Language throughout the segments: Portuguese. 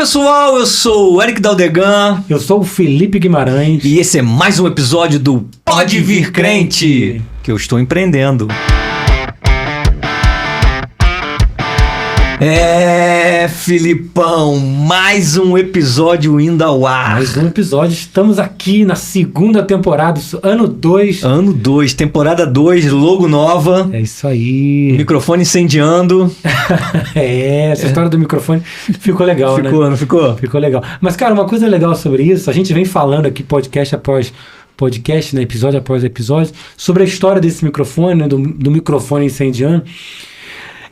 pessoal, eu sou o Eric Daldegan. Eu sou o Felipe Guimarães. E esse é mais um episódio do Pode Vir Crente, que eu estou empreendendo. Filipão, mais um episódio indo ao ar. Mais um episódio, estamos aqui na segunda temporada, ano 2. Ano 2, temporada 2, logo nova. É isso aí. Microfone incendiando. Essa história do microfone ficou legal, né? Ficou, não ficou? Ficou legal. Mas, cara, uma coisa legal sobre isso, a gente vem falando aqui podcast após podcast, né, episódio após episódio, sobre a história desse microfone, né, do microfone incendiando.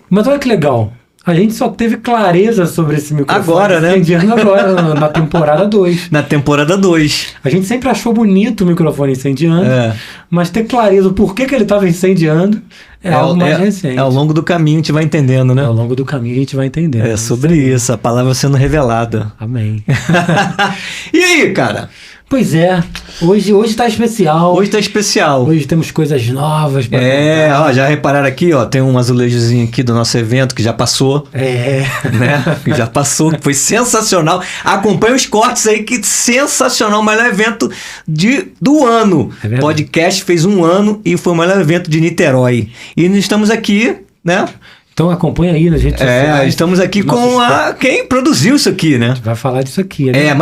Mas olha que legal. A gente só teve clareza sobre esse microfone agora, né? incendiando agora, na temporada 2. Na temporada 2. A gente sempre achou bonito o microfone incendiando, mas ter clareza o porquê que ele estava incendiando é algo mais recente. Ao longo do caminho a gente vai entendendo, né? Ao longo do caminho a gente vai entendendo. É sobre isso, a palavra sendo revelada. Amém. E aí, cara? Pois é, hoje tá especial. Hoje tá especial. Hoje temos coisas novas pra contar. Ó, já repararam aqui, ó, tem um azulejozinho aqui do nosso evento que já passou. Né? Que já passou, que foi sensacional. Acompanha os cortes aí, que sensacional, o melhor evento do ano. É verdade. Podcast fez 1 ano e foi o melhor evento de Niterói. E nós estamos aqui, né? Então acompanha aí nas redes sociais. Estamos aqui com quem produziu isso aqui, né? A gente vai falar disso aqui. Né?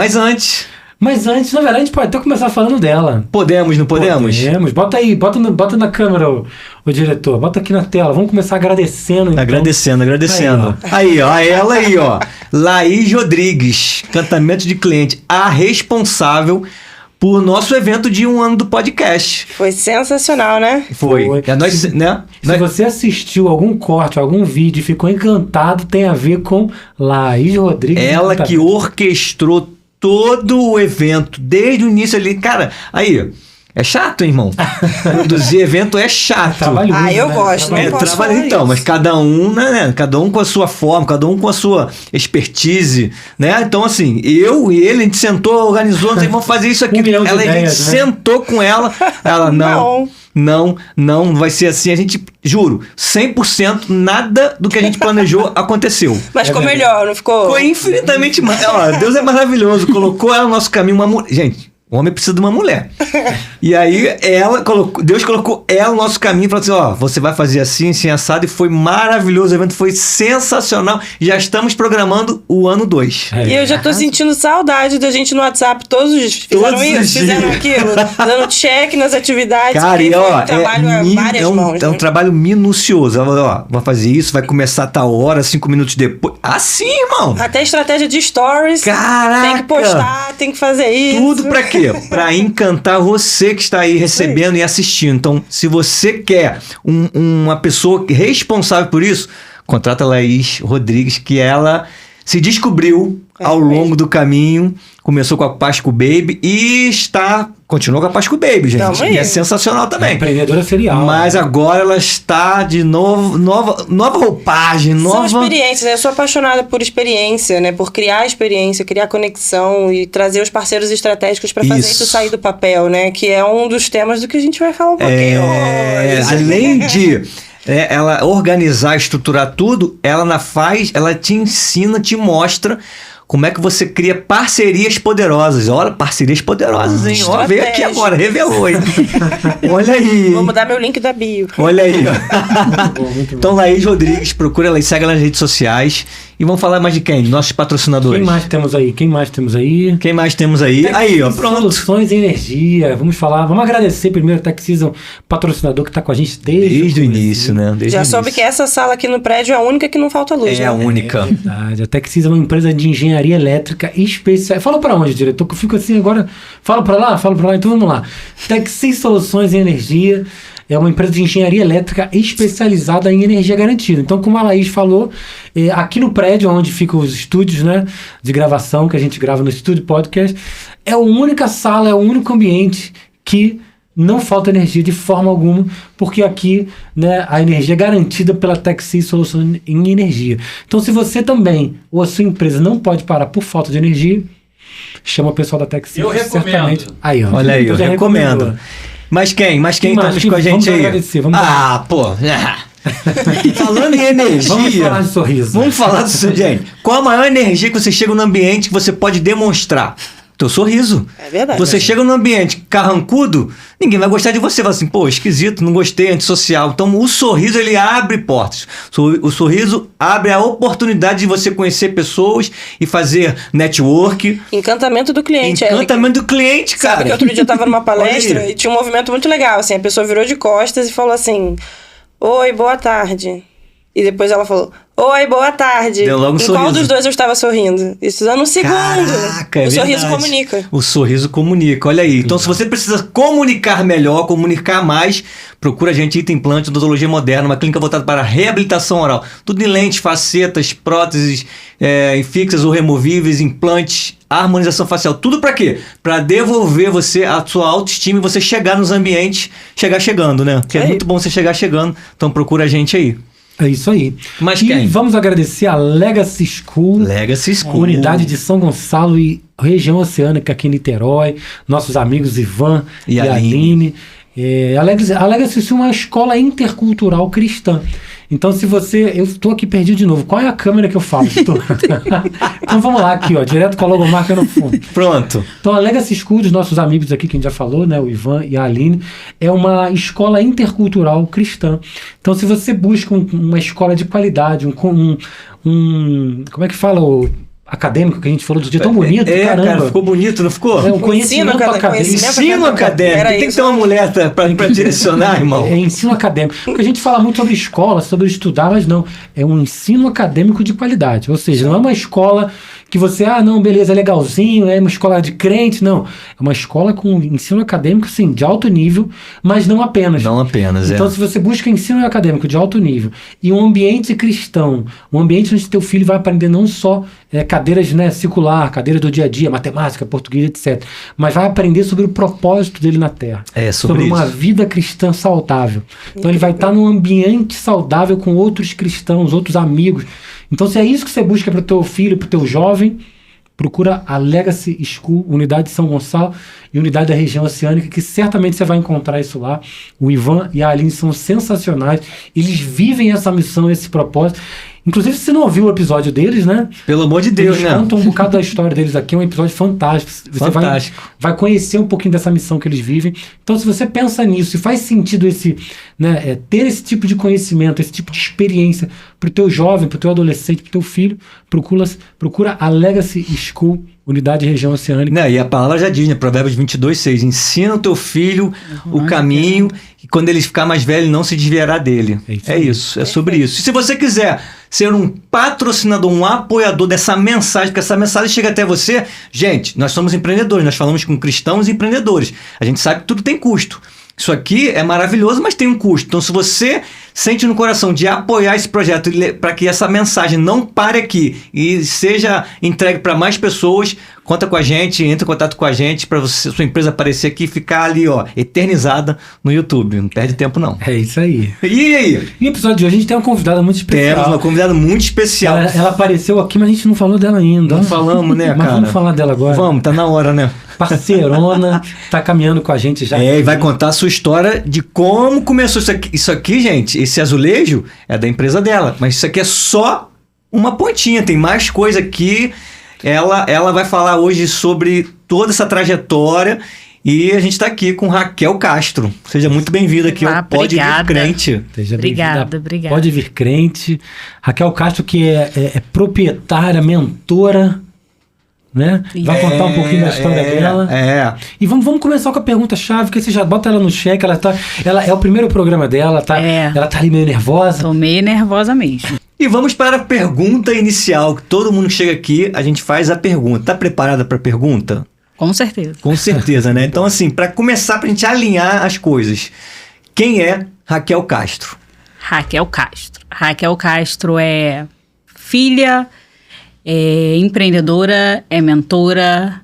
Mas antes, na verdade, a gente pode até começar falando dela. Podemos, não podemos? Podemos. Bota aí, bota na câmera, o diretor. Bota aqui na tela. Vamos começar agradecendo. Então. Agradecendo. Aí, ó. Ela aí, ó. Laís Rodrigues, encantamento de cliente, a responsável por nosso evento de 1 ano do podcast. Foi sensacional, né? Foi. Se você assistiu algum corte, algum vídeo e ficou encantado, tem a ver com Laís Rodrigues. Ela que orquestrou todo o evento, desde o início ali. Cara, aí, é chato, hein, irmão? Produzir evento é chato. Eu gosto, né? Então, mas cada um, né? Cada um com a sua forma, cada um com a sua expertise, né? Então, assim, eu e ele, a gente sentou, organizou, vamos fazer isso aqui. A gente sentou com ela, não vai ser assim. A gente, juro, 100% nada do que a gente planejou aconteceu. Mas ficou melhor, não ficou? Ficou infinitamente mais. Deus é maravilhoso, colocou ela no nosso caminho, uma mulher. Gente, o homem precisa de uma mulher. E aí Deus colocou ela no nosso caminho e falou assim, você vai fazer assim, assim, assado, e foi maravilhoso, o evento foi sensacional. Já estamos programando o ano 2. E eu já tô sentindo saudade da gente no WhatsApp, todos os dias. Fizeram aquilo, dando check nas atividades. Cara, e um trabalho a várias mãos. É um trabalho minucioso. Ela, vai fazer isso, vai começar a tal hora, 5 minutos depois. Assim, irmão. Até estratégia de stories. Caraca! Tem que postar, tem que fazer isso. Tudo pra quê? Pra encantar você que está aí recebendo e assistindo. Então, se você quer uma pessoa responsável por isso, contrata a Laís Rodrigues, que ela se descobriu ao longo do caminho. Começou com a Páscoa Baby e continuou com a Páscoa Baby, gente. Que é sensacional também. Empreendedora serial. Mas agora ela está de novo, nova roupagem, São experiências, né? Eu sou apaixonada por experiência, né? Por criar experiência, criar conexão e trazer os parceiros estratégicos para fazer isso sair do papel, né? Que é um dos temas do que a gente vai falar um pouquinho hoje. Além de ela organizar, estruturar tudo, ela te ensina, te mostra como é que você cria parcerias poderosas. Olha, parcerias poderosas, hein? Ó, veio aqui agora, revelou, hein? Olha aí. Vou mudar meu link da bio. Olha aí, ó. Muito bom. Então, Laís Rodrigues, procura ela e segue ela nas redes sociais. E vamos falar mais de quem? Nossos patrocinadores. Quem mais temos aí? Aí, ó, pronto. Soluções e Energia. Vamos agradecer primeiro o Tech Season, patrocinador que está com a gente desde o início, né? Já soube que essa sala aqui no prédio é a única que não falta luz, né? É a única. É verdade. A Tech Season é uma empresa de engenharia elétrica especial. Fala para onde, diretor? Que eu fico assim agora. Fala para lá, então vamos lá. Tech Season Soluções e Energia é uma empresa de engenharia elétrica especializada em energia garantida. Então, como a Laís falou, aqui no prédio onde ficam os estúdios, né, de gravação, que a gente grava no Estúdio Podcast, é a única sala, é o único ambiente que não falta energia de forma alguma, porque aqui, né, a energia é garantida pela Texi Soluções em Energia. Então, se você também, ou a sua empresa não pode parar por falta de energia, chama o pessoal da Texi. Eu recomendo. Certamente. Aí, ó. Olha aí, eu recomendo. Mas quem estamos com a gente aí? Agradecer, Falando em energia... Vamos falar de sorriso. Vamos falar do sorriso. Gente, qual a maior energia que você chega no ambiente que você pode demonstrar? Teu sorriso. É verdade. Você chega num ambiente carrancudo, ninguém vai gostar de você. Vai assim, pô, esquisito, não gostei, antissocial. Então, o sorriso, ele abre portas. O sorriso abre a oportunidade de você conhecer pessoas e fazer network. Encantamento do cliente. Encantamento do cliente, cara. Sabe que outro dia eu tava numa palestra e tinha um movimento muito legal, assim, a pessoa virou de costas e falou assim, oi, boa tarde. E depois ela falou, oi, boa tarde. Deu logo um em sorriso. Qual dos dois eu estava sorrindo? Isso dando um segundo. Caraca, o sorriso verdade. comunica. O sorriso comunica, olha aí. Então, se você precisa comunicar melhor, comunicar mais, procura a gente Ita Implante, Odontologia Moderna, uma clínica voltada para reabilitação oral. Tudo em lentes, facetas, próteses fixas ou removíveis, implantes, harmonização facial. Tudo para quê? Para devolver você a sua autoestima e você chegar nos ambientes, chegar chegando, né? Porque é muito bom você chegar chegando. Então, procura a gente aí. É isso aí. Mas e quem? vamos agradecer a Legacy School. Legacy School. Unidade de São Gonçalo e região oceânica aqui em Niterói. Nossos amigos Ivan e Aline. A Legacy School é uma escola intercultural cristã. Então, se você... Eu estou aqui perdido de novo. Qual é a câmera que eu falo? Então, vamos lá aqui, ó. Direto com a logomarca no fundo. Pronto. Então, a Legacy School, dos nossos amigos aqui, que a gente já falou, né? O Ivan e a Aline, é uma escola intercultural cristã. Então, se você busca uma escola de qualidade, como é que fala acadêmico que a gente falou do dia tão bonito, caramba. Cara, ficou bonito, não ficou? É um conhecimento acadêmico. Ensino acadêmico. Tem que ter uma mulher pra direcionar, irmão. É ensino acadêmico. Porque a gente fala muito sobre escola, sobre estudar, mas não. É um ensino acadêmico de qualidade. Ou seja, não é uma escola que você, não, beleza, é legalzinho, é uma escola de crente, não. É uma escola com ensino acadêmico, sim, de alto nível, mas não apenas. Não apenas, Então, se você busca ensino acadêmico de alto nível e um ambiente cristão, um ambiente onde teu filho vai aprender não só cadeiras, né, circular, cadeiras do dia a dia, matemática, português, etc. Mas vai aprender sobre o propósito dele na Terra. Sobre uma vida cristã saudável. Então ele vai estar num ambiente saudável com outros cristãos, outros amigos. Então se é isso que você busca para o teu filho, para o teu jovem, procura a Legacy School, unidade de São Gonçalo e unidade da região oceânica, que certamente você vai encontrar isso lá. O Ivan e a Aline são sensacionais. Eles vivem essa missão, esse propósito. Inclusive, se você não ouviu o episódio deles, né? Pelo amor de Deus, eles contam um bocado da história deles aqui, é um episódio fantástico. Você vai conhecer um pouquinho dessa missão que eles vivem. Então, se você pensa nisso, se faz sentido ter esse tipo de conhecimento, esse tipo de experiência para o teu jovem, para o teu adolescente, para o teu filho, procura a Legacy School, unidade de região oceânica. E a palavra já diz, né? Provérbios 22:6. Ensina o teu filho o caminho e quando ele ficar mais velho não se desviará dele. É sobre isso. E se você quiser ser um patrocinador, um apoiador dessa mensagem, porque essa mensagem chega até você, gente, nós somos empreendedores, nós falamos com cristãos e empreendedores. A gente sabe que tudo tem custo. Isso aqui é maravilhoso, mas tem um custo. Então, se você sente no coração de apoiar esse projeto para que essa mensagem não pare aqui e seja entregue para mais pessoas, conta com a gente, entre em contato com a gente para sua empresa aparecer aqui e ficar ali, eternizada no YouTube. Não perde tempo, não. É isso aí. E aí? No episódio de hoje a gente tem uma convidada muito especial. Temos uma convidada muito especial. Ela apareceu aqui, mas a gente não falou dela ainda. Não falamos, né, cara? Mas vamos falar dela agora. Vamos, tá na hora, né? Parceirona, tá caminhando com a gente já. E vai contar a sua história de como começou isso aqui. Isso aqui, gente, esse azulejo é da empresa dela, mas isso aqui é só uma pontinha, tem mais coisa aqui. Ela vai falar hoje sobre toda essa trajetória e a gente está aqui com Raquel Castro. Seja muito bem-vinda aqui ao Pode Vir Crente. Obrigada. Pode Vir Crente. Raquel Castro, que é proprietária, mentora, né? Vai contar um pouquinho da história dela. E vamos começar com a pergunta-chave, que você já bota ela no cheque. Ela é o primeiro programa dela, ela tá ali meio nervosa. Tô meio nervosa mesmo. E vamos para a pergunta inicial, que todo mundo que chega aqui, a gente faz a pergunta. Tá preparada para a pergunta? Com certeza. Com certeza, né? Então, assim, para começar, pra gente alinhar as coisas. Quem é Raquel Castro? Raquel Castro é filha, é empreendedora, é mentora,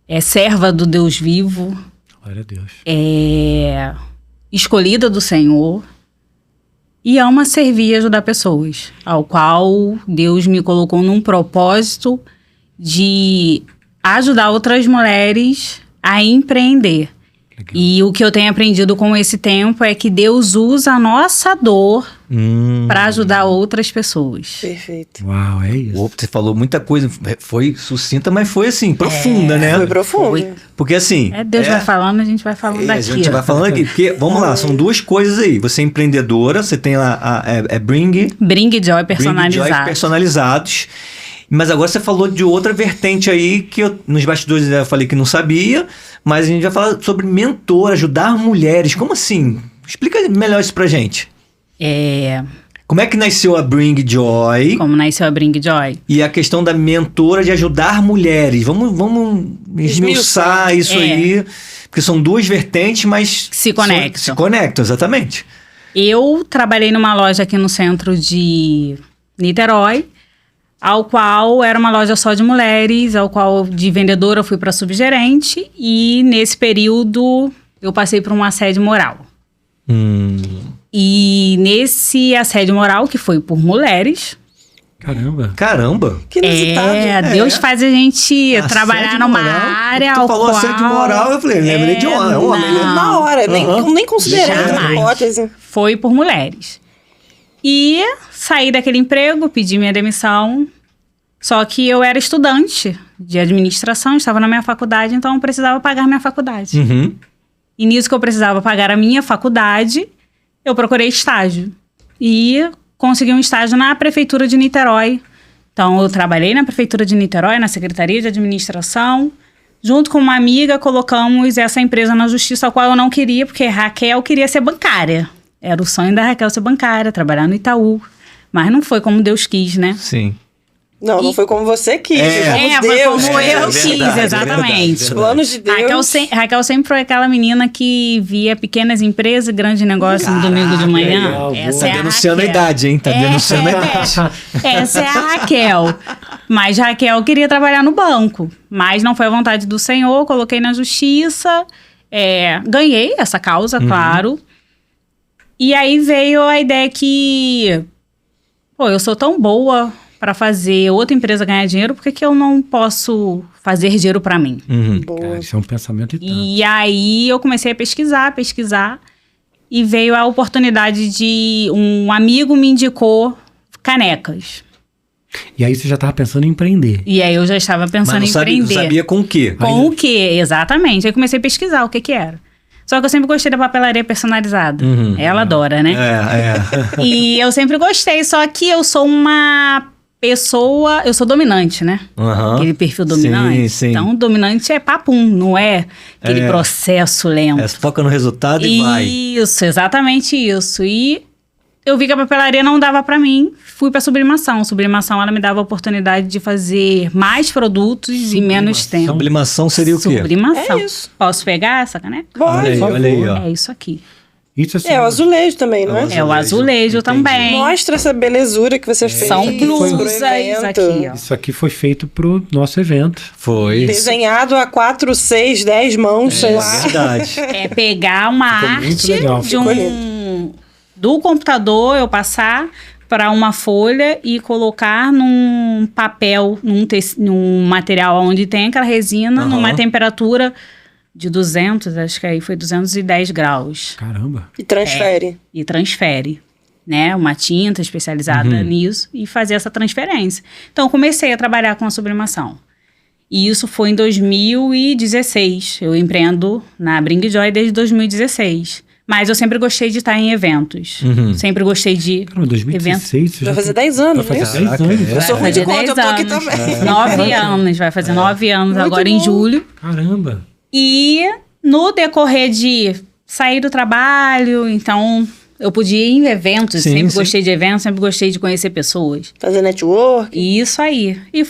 é serva do Deus vivo. Glória a Deus. É escolhida do Senhor. E ama servir e ajudar pessoas, ao qual Deus me colocou num propósito de ajudar outras mulheres a empreender. Legal. E o que eu tenho aprendido com esse tempo é que Deus usa a nossa dor para ajudar outras pessoas. Perfeito. Uau, é isso. Opa, você falou muita coisa, foi sucinta, mas foi assim, profunda, né? Foi profundo. Porque assim... Deus vai falando, a gente vai falando daqui. A gente vai falando aqui, porque, vamos lá, são duas coisas aí. Você é empreendedora, você tem lá Bring Joy personalizados. Mas agora você falou de outra vertente aí, que nos bastidores eu falei que não sabia, mas a gente vai falar sobre mentor, ajudar mulheres. Como assim? Explica melhor isso pra gente. Como é que nasceu a Bring Joy? Como nasceu a Bring Joy? E a questão da mentora de ajudar mulheres. Vamos esmiuçar isso aí, porque são duas vertentes, mas... Se conectam. Se conectam, exatamente. Eu trabalhei numa loja aqui no centro de Niterói, ao qual era uma loja só de mulheres, ao qual de vendedora eu fui para subgerente, e nesse período eu passei por um assédio moral. E nesse assédio moral, que foi por mulheres... Caramba! Que inusitado. Deus faz a gente trabalhar numa área Tu ao falou qual... assédio moral, eu falei, lembrei de homem. não. Na hora, nem considerei essa Jamais. hipótese. Foi por mulheres. E saí daquele emprego, pedi minha demissão. Só que eu era estudante de administração, estava na minha faculdade, então eu precisava pagar minha faculdade. E nisso que eu precisava pagar a minha faculdade, eu procurei estágio. E consegui um estágio na Prefeitura de Niterói. Então, eu trabalhei na Prefeitura de Niterói, na Secretaria de Administração. Junto com uma amiga, colocamos essa empresa na justiça, a qual eu não queria, porque Raquel queria ser bancária. Era o sonho da Raquel ser bancária, trabalhar no Itaú. Mas não foi como Deus quis, né? Sim. Não foi como você quis, foi foi Deus. como eu quis, exatamente. Os planos de Deus. Raquel sempre foi aquela menina que via pequenas empresas e grandes negócios no domingo de manhã. legal, Essa boa. é Tá a denunciando a Raquel. idade, hein? Tá denunciando a idade. Essa é a Raquel. Mas Raquel queria trabalhar no banco. Mas não foi a vontade do Senhor, coloquei na justiça. Ganhei essa causa, claro. E aí veio a ideia que... eu sou tão boa para fazer outra empresa ganhar dinheiro, por que eu não posso fazer dinheiro para mim? Boa. Cara, isso é um pensamento e tanto. E aí eu comecei a pesquisar, e veio a oportunidade de... Um amigo me indicou canecas. E aí você já estava pensando em empreender. E aí eu já estava pensando em empreender. Não sabia com o quê? Com o quê? Exatamente. Aí comecei a pesquisar o que era. Só que eu sempre gostei da papelaria personalizada. Ela adora, né? E eu sempre gostei, só que eu sou uma pessoa... Eu sou dominante, né? Aquele perfil dominante. Sim. Então, dominante é papum, não é aquele processo lento. Foca no resultado e vai. Isso, exatamente isso. E eu vi que a papelaria não dava pra mim, fui pra sublimação. Sublimação, ela me dava a oportunidade de fazer mais produtos em menos tempo. Sublimação seria o quê? Sublimação. É isso. Posso pegar essa caneca? Olha aí, olha aí, ó. É isso aqui. Isso É o azulejo também, não é? É o azulejo também. Mostra essa belezura que você fez. São aqui pro blusas evento. aqui, ó. Isso aqui foi feito pro nosso evento. Foi. Desenhado a 4, 6, 10 mãos, sei lá. Verdade. É pegar uma Ficou muito arte legal. de Ficou do computador, eu passar para uma folha e colocar num papel, num material onde tem aquela resina, numa temperatura de 200, acho que aí foi 210 graus. Caramba. E transfere. E transfere, né? Uma tinta especializada nisso e fazer essa transferência. Então, eu comecei a trabalhar com a sublimação. E isso foi em 2016. Eu empreendo na Bring Joy desde 2016. Mas eu sempre gostei de estar em eventos. Sempre gostei de Caramba, 2016 você Vai já fazer 10 anos, vai não é fazer isso? 10 anos. Eu sou ruim de conta, eu tô aqui também. 9 anos, vai fazer 9 anos Muito agora em bom. julho. Caramba. E no decorrer de sair do trabalho, então eu podia ir em eventos. Sim, Sempre sim. gostei de eventos, sempre gostei de conhecer pessoas. Fazer network. E isso aí. E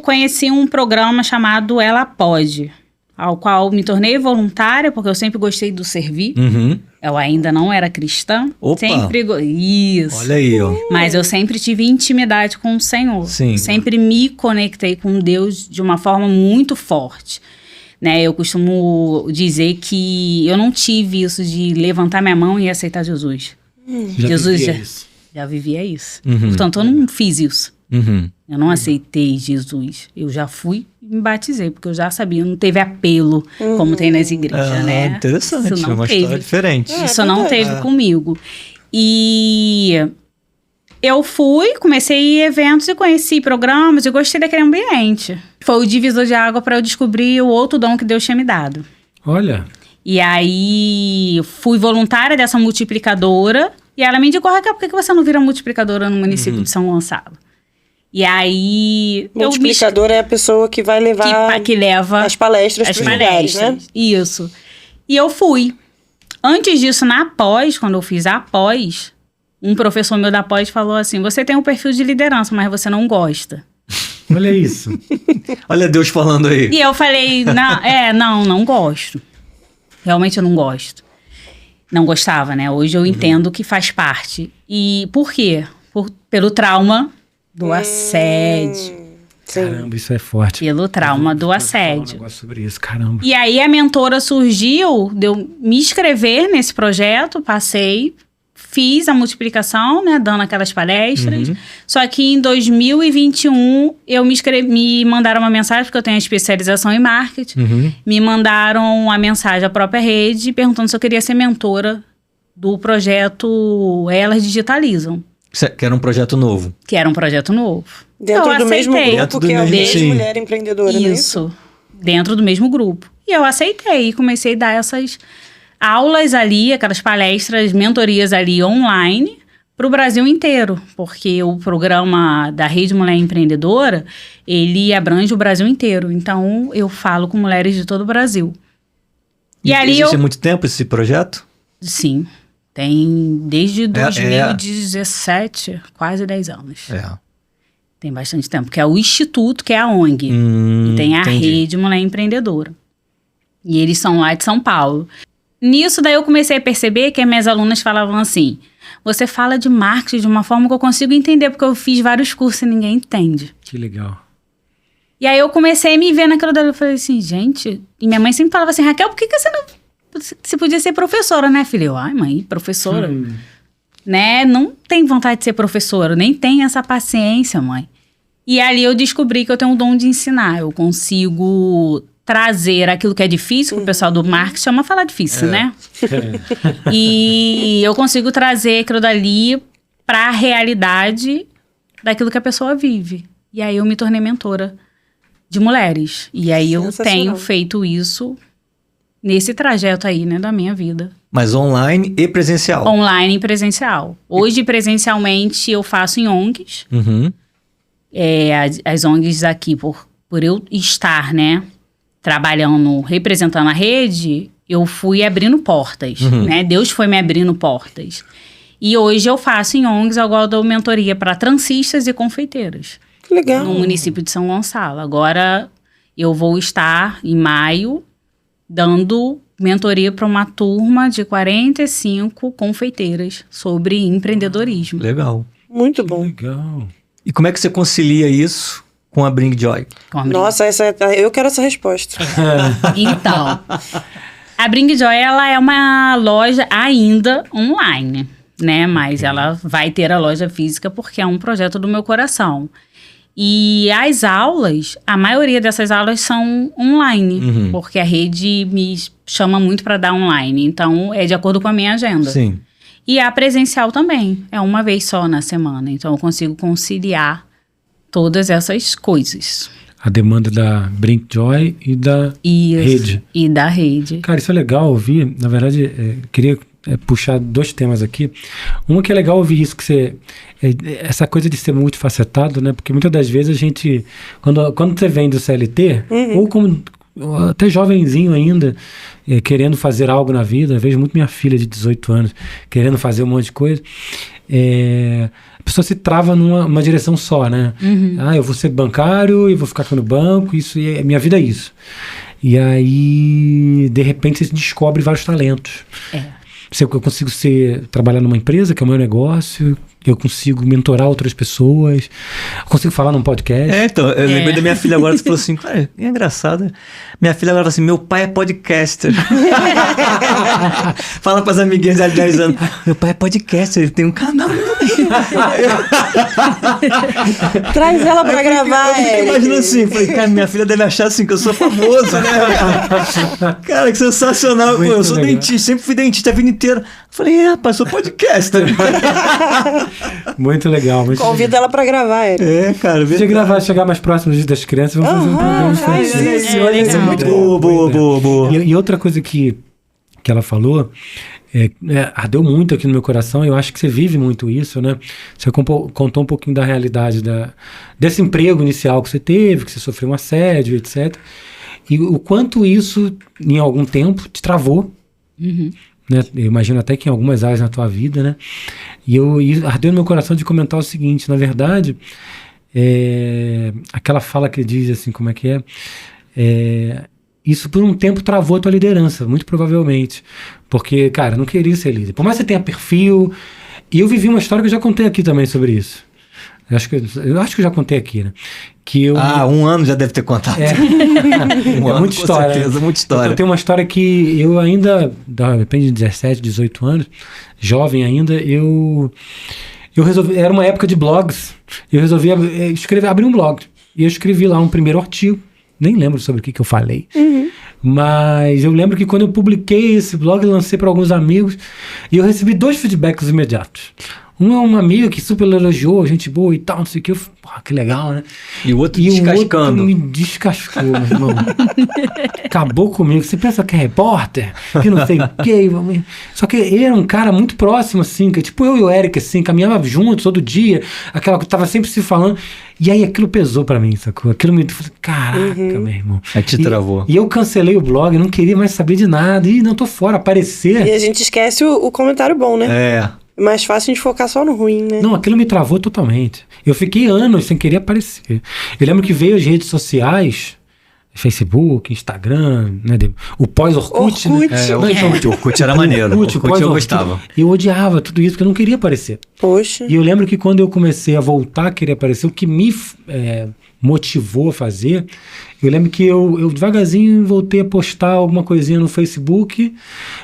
conheci um programa chamado Ela Pode, ao qual me tornei voluntária, porque eu sempre gostei do servir. Eu ainda não era cristã. Opa! Isso. Olha aí, ó. Mas eu sempre tive intimidade com o Senhor. Sim. Sempre me conectei com Deus de uma forma muito forte. Né? Eu costumo dizer que eu não tive isso de levantar minha mão e aceitar Jesus. Já Jesus vivia já- isso. Já vivia isso. Portanto, eu não fiz isso. Uhum. Eu não aceitei Jesus. Eu já fui e me batizei, porque eu já sabia, não teve apelo como tem nas igrejas, né? Interessante, Isso é não uma teve. história diferente. Isso não teve comigo. E eu fui, comecei a ir em eventos e conheci programas e gostei daquele ambiente. Foi o divisor de água para eu descobrir o outro dom que Deus tinha me dado. Olha. E aí fui voluntária dessa multiplicadora e ela me indicou, Raquel, por que você não vira multiplicadora no município de São Gonçalo? E aí... Multiplicadora é a pessoa que vai levar que leva as palestras para os lugares, né? Isso. E eu fui. Antes disso, na pós, quando eu fiz a pós, um professor meu da pós falou assim, você tem um perfil de liderança, mas você não gosta. Olha isso. Olha Deus falando aí. E eu falei, não gosto. Realmente eu não gosto. Não gostava, né? Hoje eu entendo que faz parte. E por quê? Pelo trauma do assédio. Caramba, isso é forte. Pelo trauma do assédio. Um negócio sobre isso, caramba. E aí a mentora surgiu de eu me inscrever nesse projeto, passei, fiz a multiplicação, né, dando aquelas palestras. Só que em 2021 eu me mandaram uma mensagem, porque eu tenho a especialização em marketing. Me mandaram a mensagem à própria rede perguntando se eu queria ser mentora do projeto Elas Digitalizam. Que era um projeto novo. Que era um projeto novo. Dentro do mesmo grupo que é o Rede Mulher Empreendedora, não é isso? Dentro do mesmo grupo. E eu aceitei e comecei a dar essas aulas ali, aquelas palestras, mentorias ali online para o Brasil inteiro. Porque o programa da Rede Mulher Empreendedora, ele abrange o Brasil inteiro. Então, eu falo com mulheres de todo o Brasil. E ali existe há muito tempo esse projeto? Sim. Tem desde 2017, quase 10 anos. Tem bastante tempo. Que é o Instituto, que é a ONG. E tem a Rede Mulher Empreendedora. E eles são lá de São Paulo. Nisso, daí eu comecei a perceber que as minhas alunas falavam assim, você fala de marketing de uma forma que eu consigo entender, porque eu fiz vários cursos e ninguém entende. Que legal. E aí eu comecei a me ver naquilo dali. Eu falei assim, gente... E minha mãe sempre falava assim, Raquel, por que você não... Você podia ser professora, né, filha? Eu, ai, mãe, professora. Né? Não tem vontade de ser professora, nem tem essa paciência, mãe. E ali eu descobri que eu tenho um dom de ensinar. Eu consigo trazer aquilo que é difícil, que o pessoal do marketing chama falar difícil, né? E eu consigo trazer aquilo dali para a realidade daquilo que a pessoa vive. E aí eu me tornei mentora de mulheres. E aí eu tenho feito isso... nesse trajeto aí, né, da minha vida. Mas online e presencial? Online e presencial. Hoje, presencialmente, eu faço em ONGs. As ONGs aqui, por eu estar, né, trabalhando, representando a rede, eu fui abrindo portas, né? Deus foi me abrindo portas. E hoje eu faço em ONGs, eu dou mentoria para transistas e confeiteiras. Legal. No município de São Gonçalo. Agora, eu vou estar, em maio, dando mentoria para uma turma de 45 confeiteiras sobre empreendedorismo. Legal. Muito bom. Legal. E como é que você concilia isso com a Bring Joy? Nossa, eu quero essa resposta. Então, a Bring Joy, ela é uma loja ainda online, né? Mas ela vai ter a loja física porque é um projeto do meu coração. E as aulas, a maioria dessas aulas são online, porque a rede me chama muito para dar online. Então, é de acordo com a minha agenda. Sim. E a presencial também, é uma vez só na semana. Então, eu consigo conciliar todas essas coisas. A demanda da Bring Joy e da rede. E da rede. Cara, isso é legal ouvir. Na verdade, queria puxar dois temas aqui. Uma que é legal ouvir isso, que você... essa coisa de ser multifacetado, né? Porque muitas das vezes a gente... Quando você vem do CLT, ou como até jovenzinho ainda, querendo fazer algo na vida, eu vejo muito minha filha de 18 anos querendo fazer um monte de coisa, a pessoa se trava numa direção só, né? Eu vou ser bancário e vou ficar aqui no banco, isso, minha vida é isso. E aí, de repente, você descobre vários talentos. Eu consigo trabalhar numa empresa, que é o meu negócio, eu consigo mentorar outras pessoas, eu consigo falar num podcast. Então, eu lembrei da minha filha agora, você falou assim, cara, é engraçado. Minha filha agora fala assim, meu pai é podcaster. Fala pras amiguinhas de 10 anos, meu pai é podcaster, ele tem um canal. Traz ela pra gravar, Eu fiquei imaginando assim, falei, cara, minha filha deve achar assim que eu sou famoso, né? Cara, que sensacional. Pô, eu sou legal. dentista, sempre fui dentista a vida inteira. Falei, rapaz, sou podcaster. Muito legal. Muito Convida ela pra gravar, Eric. É, cara, legal. Se gravar, chegar mais próximo do Dia das Crianças, vamos fazer um programa faz especial. isso. olha isso, legal. muito boa. E outra coisa que ela falou, ardeu muito aqui no meu coração, eu acho que você vive muito isso, né? Você contou um pouquinho da realidade desse emprego inicial que você teve, que você sofreu um assédio, etc. E o quanto isso, em algum tempo, te travou. Né? Eu imagino até que em algumas áreas na tua vida, né? E ardeu no meu coração de comentar o seguinte, na verdade, aquela fala que diz assim, como é que é? Isso por um tempo travou a tua liderança, muito provavelmente. Porque, cara, eu não queria ser líder. Por mais que você tenha perfil... E eu vivi uma história que eu já contei aqui também sobre isso. Eu acho que eu já contei aqui, né? Que eu... Um ano já deve ter contado. Muita história. Com certeza, muita história. Eu tenho uma história que eu ainda, depende de 17, 18 anos, jovem ainda, eu resolvi... Era uma época de blogs. Eu resolvi abrir um blog. E eu escrevi lá um primeiro artigo. Nem lembro sobre o que eu falei. Mas eu lembro que quando eu publiquei esse blog, eu lancei para alguns amigos e eu recebi 2 feedbacks imediatos. Um é um amigo que super elogiou, gente boa e tal, não sei o que. Eu, que legal, né? E o outro E descascando. o outro me descascou, meu irmão. Acabou comigo. Você pensa que é repórter? Que não sei o quê. Só que ele era um cara muito próximo, assim, que tipo eu e o Eric, assim, caminhava juntos todo dia, aquela que tava sempre se falando. E aí aquilo pesou pra mim, sacou? Aquilo me falei, caraca, meu irmão. Aí te travou. E eu cancelei o blog, não queria mais saber de nada. Ih, não, tô fora, aparecer. E a gente esquece o comentário bom, né? É mais fácil a gente focar só no ruim, né? Não, aquilo me travou totalmente. Eu fiquei anos sem querer aparecer. Eu lembro que veio as redes sociais, Facebook, Instagram, né? O pós-Orkut. Orkut. Né? O Orkut era maneiro. Orkut eu gostava. Eu odiava tudo isso, porque eu não queria aparecer. Poxa. E eu lembro que quando eu comecei a voltar a querer aparecer, o que me motivou a fazer, eu lembro que eu devagarzinho voltei a postar alguma coisinha no Facebook,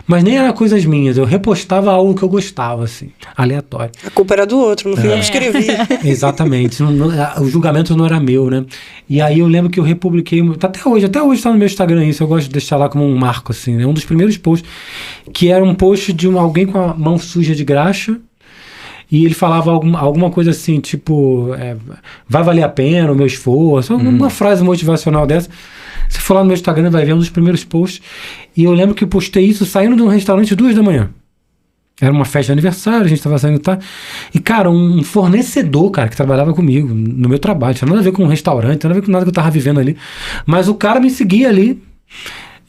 mas nem era coisas minhas, eu repostava algo que eu gostava, assim, aleatório. A culpa era do outro, no fim eu escrevi. Exatamente, o julgamento não era meu, né? E aí eu lembro que eu republiquei, até hoje tá no meu Instagram isso, eu gosto de deixar lá como um marco, assim, né? Um dos primeiros posts, que era um post de alguém com a mão suja de graxa, e ele falava alguma coisa assim, tipo, vai valer a pena o meu esforço, uma frase motivacional dessa. Se for lá no meu Instagram, vai ver um dos primeiros posts. E eu lembro que eu postei isso saindo de um restaurante 2 da manhã. Era uma festa de aniversário, a gente tava saindo, tá? E, cara, um fornecedor, cara, que trabalhava comigo no meu trabalho, tinha nada a ver com um restaurante, tinha nada a ver com nada que eu tava vivendo ali. Mas o cara me seguia ali.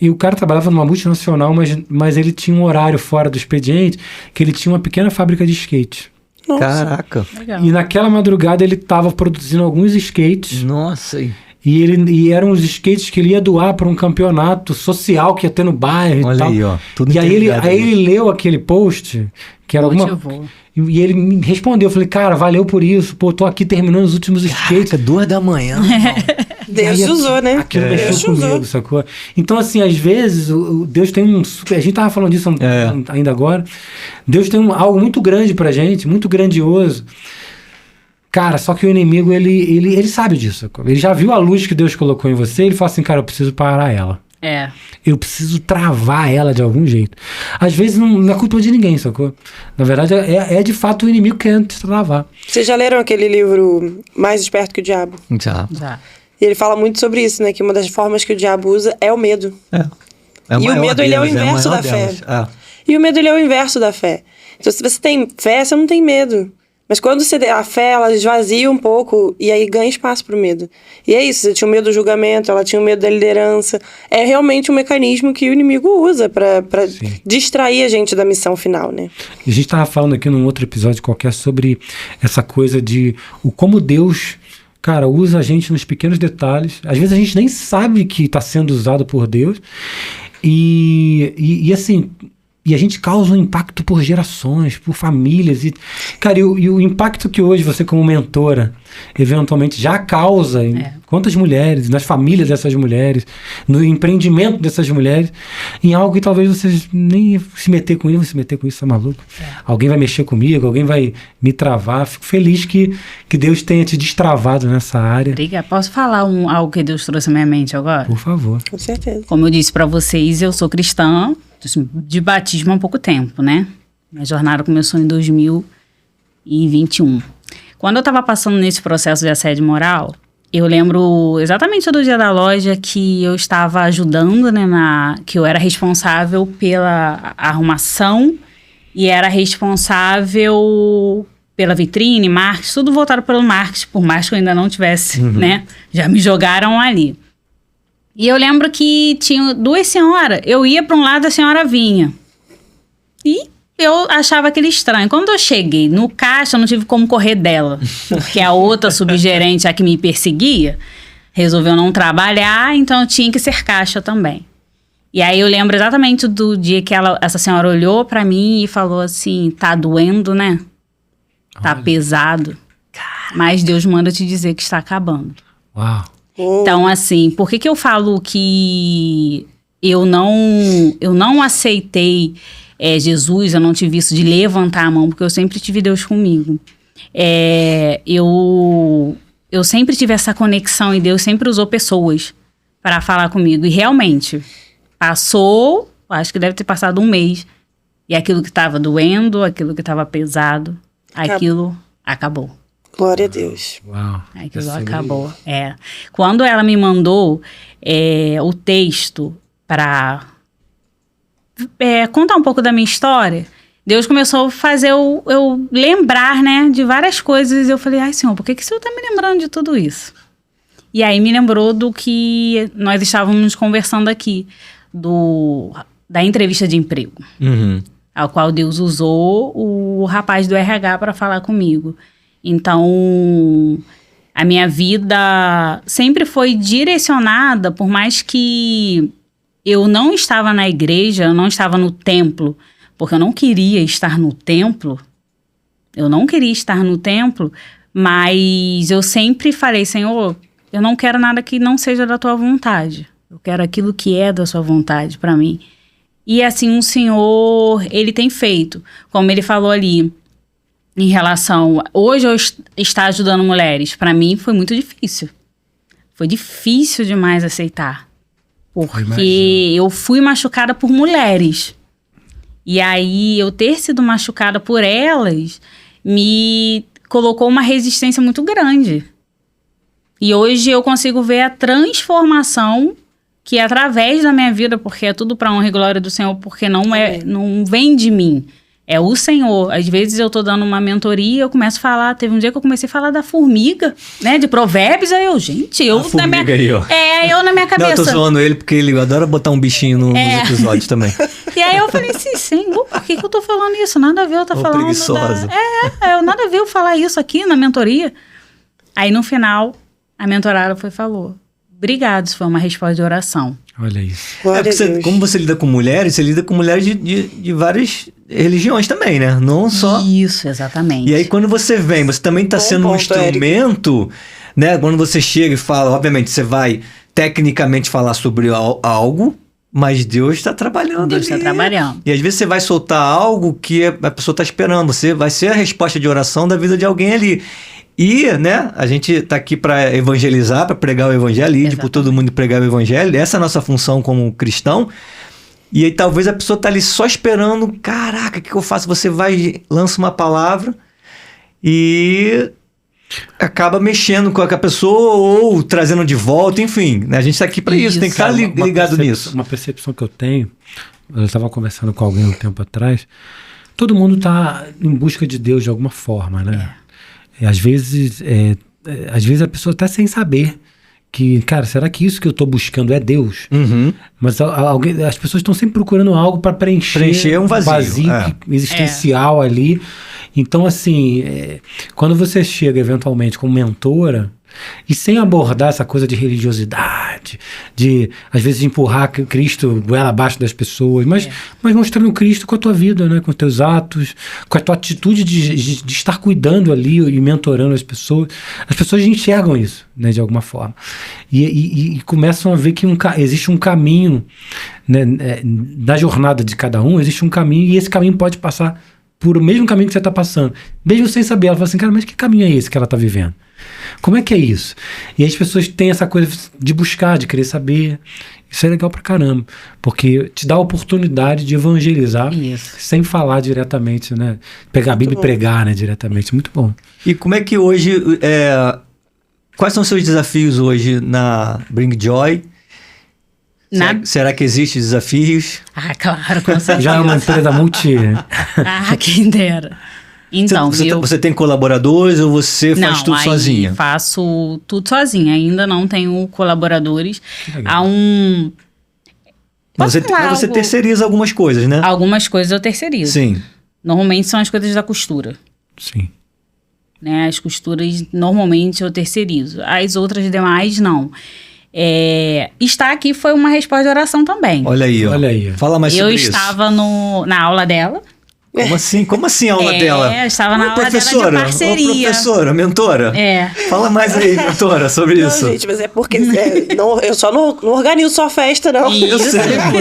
E o cara trabalhava numa multinacional, mas ele tinha um horário fora do expediente, que ele tinha uma pequena fábrica de skate. Nossa. Caraca. Legal. E naquela madrugada ele estava produzindo alguns skates. Nossa. E eram os skates que ele ia doar para um campeonato social que ia ter no bairro. Olha e tal. aí, ó. Tudo E aí interligado ali. ele leu aquele post, que era alguma. Motivou. E ele me respondeu. Eu falei, cara, valeu por isso. Pô, tô aqui terminando os últimos skates. Caraca, 2 da manhã. Deus E aí, usou, né? Aquilo Deus mexeu usou. comigo, sacou? Então, assim, às vezes, Deus tem um... A gente tava falando disso ainda agora. Deus tem algo muito grande pra gente, muito grandioso. Cara, só que o inimigo, ele sabe disso. Sacou? Ele já viu a luz que Deus colocou em você, ele fala assim, cara, eu preciso parar ela. Eu preciso travar ela de algum jeito. Às vezes não é culpa de ninguém, sacou? Na verdade, é de fato o inimigo querendo te travar. Vocês já leram aquele livro Mais Esperto que o Diabo? Já. E ele fala muito sobre isso, né? Que uma das formas que o diabo usa é o medo. É E o medo, ele é o inverso da fé. E o medo, ele é o inverso da fé. Então, se você tem fé, você não tem medo. Mas quando a fé, ela esvazia um pouco e aí ganha espaço pro medo. E é isso, você tinha o medo do julgamento, ela tinha o medo da liderança. É realmente um mecanismo que o inimigo usa pra distrair a gente da missão final, né? A gente estava falando aqui num outro episódio qualquer sobre essa coisa de como Deus, cara, usa a gente nos pequenos detalhes. Às vezes a gente nem sabe que está sendo usado por Deus. E assim, E a gente causa um impacto por gerações, por famílias. E, cara, e o impacto que hoje você, como mentora, eventualmente já causa em quantas mulheres, nas famílias dessas mulheres, no empreendimento dessas mulheres, em algo que talvez vocês nem se meter com isso, tá maluco? Alguém vai mexer comigo, alguém vai me travar. Fico feliz que Deus tenha te destravado nessa área. Obrigada. Posso falar algo que Deus trouxe à minha mente agora? Por favor. Com certeza. Como eu disse pra vocês, eu sou cristã de batismo há pouco tempo, né? Minha jornada começou em 2021. Quando eu tava passando nesse processo de assédio moral, eu lembro exatamente do dia da loja que eu estava ajudando, né? Que eu era responsável pela arrumação e era responsável pela vitrine, marketing, tudo voltado pelo marketing, por mais que eu ainda não tivesse, né? Já me jogaram ali. E eu lembro que tinha 2 senhoras, eu ia para um lado, a senhora vinha. E eu achava aquele estranho. Quando eu cheguei no caixa, eu não tive como correr dela. Porque a outra subgerente, a que me perseguia, resolveu não trabalhar, então eu tinha que ser caixa também. E aí eu lembro exatamente do dia que essa senhora olhou para mim e falou assim, tá doendo, né? Tá pesado. Mas Deus manda te dizer que está acabando. Uau. Então, assim, por que eu falo que eu não aceitei Jesus, eu não tive isso de levantar a mão, porque eu sempre tive Deus comigo. Eu sempre tive essa conexão e Deus sempre usou pessoas para falar comigo. E realmente, passou, acho que deve ter passado 1 mês, e aquilo que estava doendo, aquilo que estava pesado, aquilo acabou. Glória a Deus. Uau. Aquilo acabou. Quando ela me mandou o texto para contar um pouco da minha história, Deus começou a fazer eu lembrar, né, de várias coisas. Eu falei, ai, Senhor, por que o Senhor está me lembrando de tudo isso? E aí me lembrou do que nós estávamos conversando aqui, da entrevista de emprego, ao qual Deus usou o rapaz do RH para falar comigo. Então, a minha vida sempre foi direcionada, por mais que eu não estava na igreja, eu não estava no templo, porque eu não queria estar no templo. Mas eu sempre falei, Senhor, eu não quero nada que não seja da tua vontade. Eu quero aquilo que é da sua vontade para mim. E assim, o Senhor, Ele tem feito. Como Ele falou ali, em relação... Hoje eu estar ajudando mulheres, para mim foi muito difícil. Foi difícil demais aceitar. Porque eu fui machucada por mulheres. E aí, eu ter sido machucada por elas me colocou uma resistência muito grande. E hoje eu consigo ver a transformação que é através da minha vida, porque é tudo para honra e glória do Senhor, porque não vem de mim. É o Senhor. Às vezes eu tô dando uma mentoria, eu começo a falar, teve um dia que eu comecei a falar da formiga, né, de provérbios, aí eu, gente, eu... A formiga aí, ó. Eu na minha cabeça. Não, eu tô zoando ele porque ele adora botar um bichinho nos episódios também. E aí eu falei assim, Senhor, por que eu tô falando isso? Nada a ver eu tô falando... Preguiçosa. Nada a ver eu falar isso aqui na mentoria. Aí no final, a mentorada falou, obrigado, isso foi uma resposta de oração. Olha isso. Como você lida com mulheres, você lida com mulheres de várias religiões também, né? Não só... Isso, exatamente. E aí quando você vem, você também está sendo um instrumento, né? Quando você chega e fala, obviamente você vai tecnicamente falar sobre algo, mas Deus está trabalhando. Deus está trabalhando. E às vezes você vai soltar algo que a pessoa está esperando. Você vai ser a resposta de oração da vida de alguém ali. E, né, a gente tá aqui para evangelizar, para pregar o evangelho, por todo mundo pregar o evangelho. Essa é a nossa função como cristão. E aí talvez a pessoa tá ali só esperando, caraca, o que eu faço? Você vai, lança uma palavra e acaba mexendo com a pessoa ou trazendo de volta, enfim. Né? A gente tá aqui para isso, tem que estar ligado nisso. Uma percepção que eu tenho, eu estava conversando com alguém um tempo atrás, todo mundo tá em busca de Deus de alguma forma, né? Às vezes a pessoa está sem saber que, cara, será que isso que eu estou buscando é Deus? Mas as pessoas estão sempre procurando algo para preencher um vazio existencial ali. Então, assim, quando você chega eventualmente como mentora, E sem abordar essa coisa de religiosidade, de, às vezes, empurrar Cristo goela abaixo das pessoas, mas mostrando Cristo com a tua vida, né? Com os teus atos, com a tua atitude de estar cuidando ali e mentorando as pessoas. As pessoas enxergam isso, né? De alguma forma. E começam a ver que existe um caminho, né? Da jornada de cada um, existe um caminho, e esse caminho pode passar por o mesmo caminho que você está passando. Mesmo sem saber, ela fala assim, cara, mas que caminho é esse que ela está vivendo? Como é que é isso? E as pessoas têm essa coisa de buscar, de querer saber. Isso é legal pra caramba, porque te dá a oportunidade de evangelizar sem falar diretamente, né? Pegar a Bíblia e pregar, né, diretamente. Muito bom. E como é que hoje... quais são os seus desafios hoje na Bring Joy? Será que existem desafios? Ah, claro, com certeza. Já é uma empresa quem dera. Então, você tem colaboradores ou você faz tudo sozinha? Faço tudo sozinha. Ainda não tenho colaboradores. Há Mas você terceiriza algumas coisas, né? Algumas coisas eu terceirizo. Sim. Normalmente são as coisas da costura. Sim. Né? As costuras, normalmente, eu terceirizo. As outras demais, não. Estar aqui foi uma resposta de oração também. Olha aí, ó. Fala mais sobre isso. Eu estava na aula dela. Como assim a aula dela? Eu estava na aula dela de parceria. Professora, mentora? Fala mais aí, mentora, sobre isso. Não, gente, mas é porque eu só não organizo só festa, não. Eu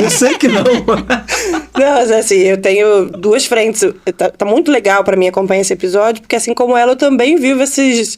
sei que não. Não, mas assim, eu tenho duas frentes. Tá muito legal pra mim acompanhar esse episódio, porque assim como ela, eu também vivo esses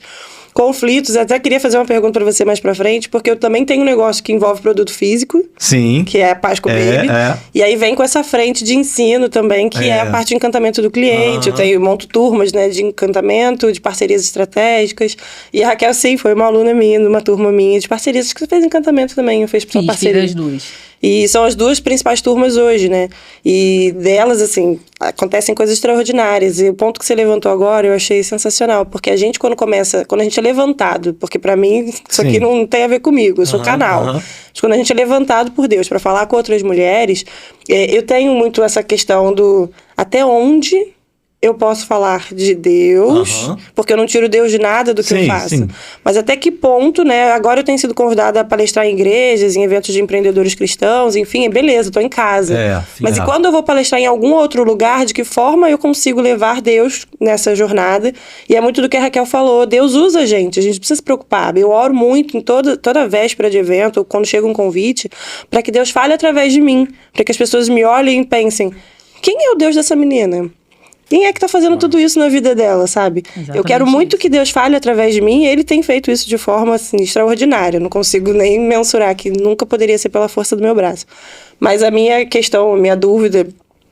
conflitos. Eu até queria fazer uma pergunta pra você mais pra frente, porque eu também tenho um negócio que envolve produto físico. Sim. Que é a Páscoa Baby. E aí vem com essa frente de ensino também, que é a parte de encantamento do cliente. Eu monto turmas, né, de encantamento, de parcerias estratégicas. E a Raquel, sim, foi uma aluna minha, numa turma minha de parcerias, que fez encantamento também, fez parceria. Fiz as duas. E são as duas principais turmas hoje, né? E delas, assim, acontecem coisas extraordinárias. E o ponto que você levantou agora, eu achei sensacional. Porque a gente, quando a gente é levantado, porque pra mim, isso aqui não tem a ver comigo, eu sou canal. Mas quando a gente é levantado por Deus pra falar com outras mulheres, eu tenho muito essa questão do até onde eu posso falar de Deus, porque eu não tiro Deus de nada do que eu faço. Sim. Mas até que ponto, né? Agora eu tenho sido convidada a palestrar em igrejas, em eventos de empreendedores cristãos, enfim, beleza, tô em casa. Mas e quando eu vou palestrar em algum outro lugar, de que forma eu consigo levar Deus nessa jornada? E é muito do que a Raquel falou, Deus usa a gente precisa se preocupar. Eu oro muito em toda véspera de evento, ou quando chega um convite, para que Deus fale através de mim, para que as pessoas me olhem e pensem, quem é o Deus dessa menina? Quem é que tá fazendo tudo isso na vida dela, sabe? Exatamente. Eu quero muito que Deus fale através de mim, e Ele tem feito isso de forma, assim, extraordinária. Eu não consigo nem mensurar, que nunca poderia ser pela força do meu braço. Mas a minha questão, a minha dúvida,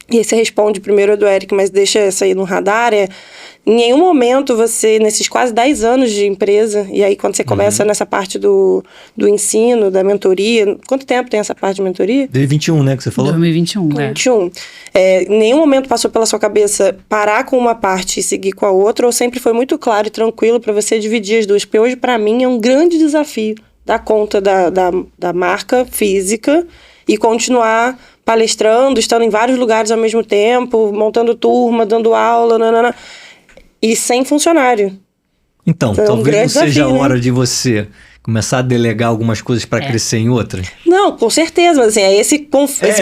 e esse responde primeiro do Eric, mas deixa essa aí no radar, em nenhum momento você, nesses quase 10 anos de empresa, e aí quando você começa nessa parte do ensino, da mentoria, quanto tempo tem essa parte de mentoria? 2021, né, que você falou? 2021. Em nenhum momento passou pela sua cabeça parar com uma parte e seguir com a outra, ou sempre foi muito claro e tranquilo para você dividir as duas? Porque hoje, para mim, é um grande desafio dar conta da marca física e continuar palestrando, estando em vários lugares ao mesmo tempo, montando turma, dando aula, e sem funcionário. Então, talvez não seja a hora de você começar a delegar algumas coisas para crescer em outras. Não, com certeza, mas assim, é esse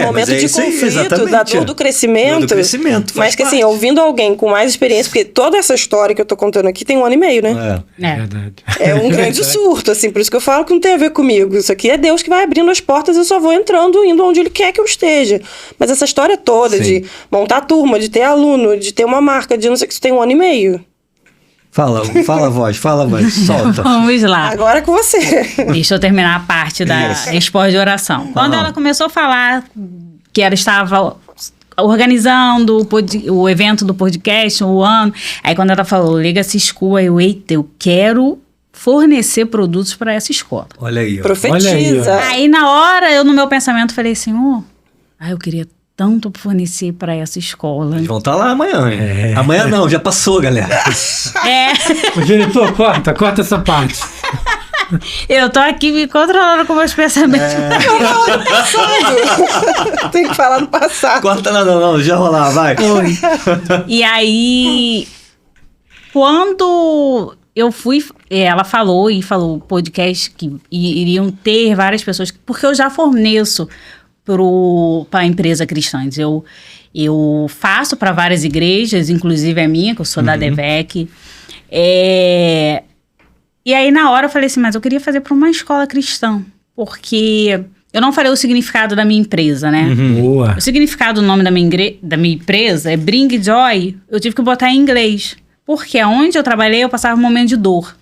momento de conflito, da dor do crescimento. Mas que assim, ouvindo alguém com mais experiência, porque toda essa história que eu tô contando aqui tem 1 ano e meio, né? É verdade. É um grande surto, assim, por isso que eu falo que não tem a ver comigo. Isso aqui é Deus que vai abrindo as portas, eu só vou entrando, indo onde Ele quer que eu esteja. Mas essa história toda de montar turma, de ter aluno, de ter uma marca, de não sei o que, isso tem 1 ano e meio. Fala, voz, solta. Vamos lá. Agora é com você. Deixa eu terminar a parte da resposta de oração. Quando ela começou a falar que ela estava organizando o evento do podcast, o ano, aí quando ela falou Legacy School, eu quero fornecer produtos para essa escola. Olha aí. Profetiza. Aí na hora, eu no meu pensamento falei assim, eu queria tanto fornecer para essa escola. Eles vão estar lá amanhã. Amanhã não, já passou, galera. O diretor, corta essa parte. Eu tô aqui me controlando com meus pensamentos. Tem que falar no passado. Corta não, já rolar, vai. E aí, quando eu fui... Ela falou podcast que iriam ter várias pessoas, porque eu já forneço para a empresa Cristãs. Eu faço para várias igrejas, inclusive a minha, que eu sou da DEVEC. E aí, na hora, eu falei assim, mas eu queria fazer para uma escola cristã, porque eu não falei o significado da minha empresa, né? Boa. O significado do nome da minha empresa é Bring Joy, eu tive que botar em inglês, porque onde eu trabalhei, eu passava um momento de dor.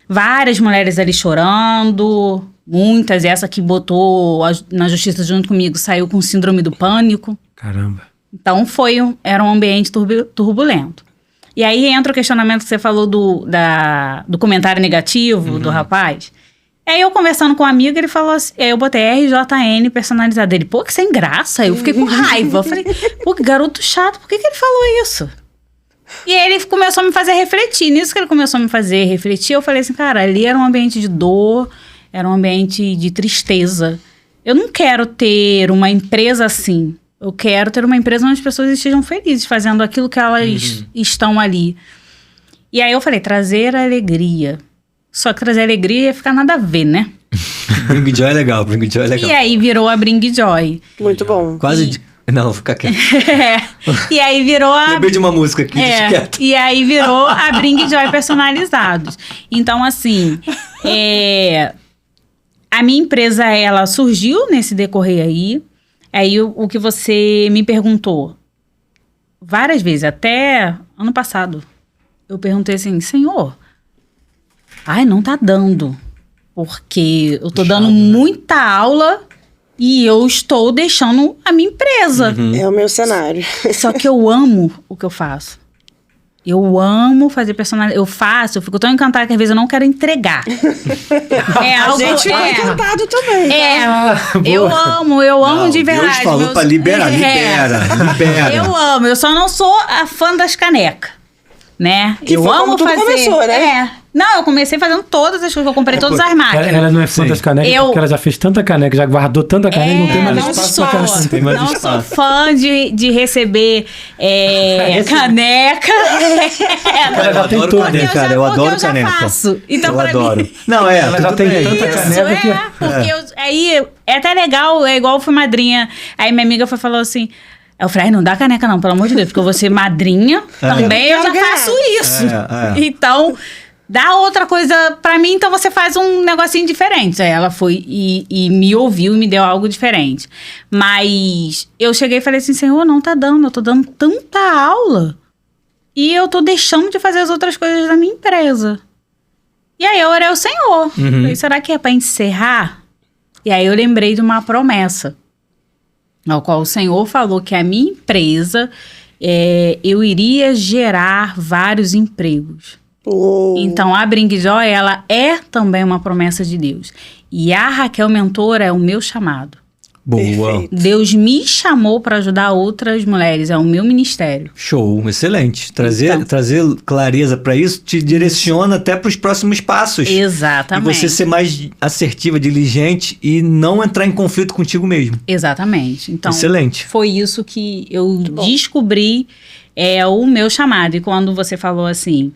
Várias mulheres ali chorando, muitas, essa que botou na justiça junto comigo, saiu com síndrome do pânico. Caramba. Então, era um ambiente turbulento. E aí entra o questionamento que você falou do comentário negativo do rapaz. Aí eu conversando com um amigo, ele falou assim, eu botei RJN personalizado. Ele, pô, que sem graça. Eu fiquei com raiva. Eu falei, pô, que garoto chato, por que ele falou isso? E aí ele começou a me fazer refletir. Nisso que ele começou a me fazer refletir, eu falei assim, cara, ali era um ambiente de dor, era um ambiente de tristeza. Eu não quero ter uma empresa assim. Eu quero ter uma empresa onde as pessoas estejam felizes fazendo aquilo que elas estão ali. E aí eu falei, trazer alegria. Só que trazer alegria ia ficar nada a ver, né? Bring Joy é legal, Bring Joy é legal. E aí virou a Bring Joy. Muito bom. Não, fica quieto. E aí virou a... Lembrei de uma música aqui, deixa quieto. E aí virou a Bring Joy personalizados. Então, assim, a minha empresa, ela surgiu nesse decorrer aí. Aí o que você me perguntou várias vezes, até ano passado, eu perguntei assim, Senhor, não tá dando, porque eu tô dando muita aula e eu estou deixando a minha empresa. É o meu cenário. Só que eu amo o que eu faço. Eu amo fazer personagem. Eu fico tão encantada que às vezes eu não quero entregar. A gente ficou encantado também. Eu amo de verdade. Deus falou pra liberar, libera. Eu amo, eu só não sou a fã das canecas, né? Que eu foi amo como tudo fazer. começou, né? Não, eu comecei fazendo todas as coisas, eu comprei todas as máquinas. Ela não é fã das canecas porque ela já fez tanta caneca, já guardou tanta caneca, não tem mais espaço pra caneca. Não tem mais Não espaço. sou fã de receber caneca. Ela já tem adoro todas. caneca, cara. Eu adoro eu já caneca. faço. Então, Eu pra adoro. mim... Não, Ela já tudo tem bem. tanta Isso, caneca que... porque aí é até legal, é igual eu fui madrinha. Aí minha amiga falou assim... Eu falei, não dá caneca não, pelo amor de Deus, porque eu vou ser madrinha também, eu já faço isso. Então, dá outra coisa pra mim, então você faz um negocinho diferente. Aí ela foi e me ouviu e me deu algo diferente. Mas eu cheguei e falei assim, Senhor, não tá dando, eu tô dando tanta aula e eu tô deixando de fazer as outras coisas da minha empresa. E aí eu orei ao Senhor. Falei, será que é pra encerrar? E aí eu lembrei de uma promessa, ao qual o Senhor falou que a minha empresa, eu iria gerar vários empregos. Então, a Bring Joy, ela é também uma promessa de Deus. E a Raquel Mentora é o meu chamado. Boa. Perfeito. Deus me chamou para ajudar outras mulheres, é o meu ministério. Show, excelente. Trazer clareza para isso te direciona até para os próximos passos. Exatamente. E você ser mais assertiva, diligente e não entrar em conflito contigo mesmo. Exatamente. Então, excelente. Foi isso que eu descobri, o meu chamado. E quando você falou assim,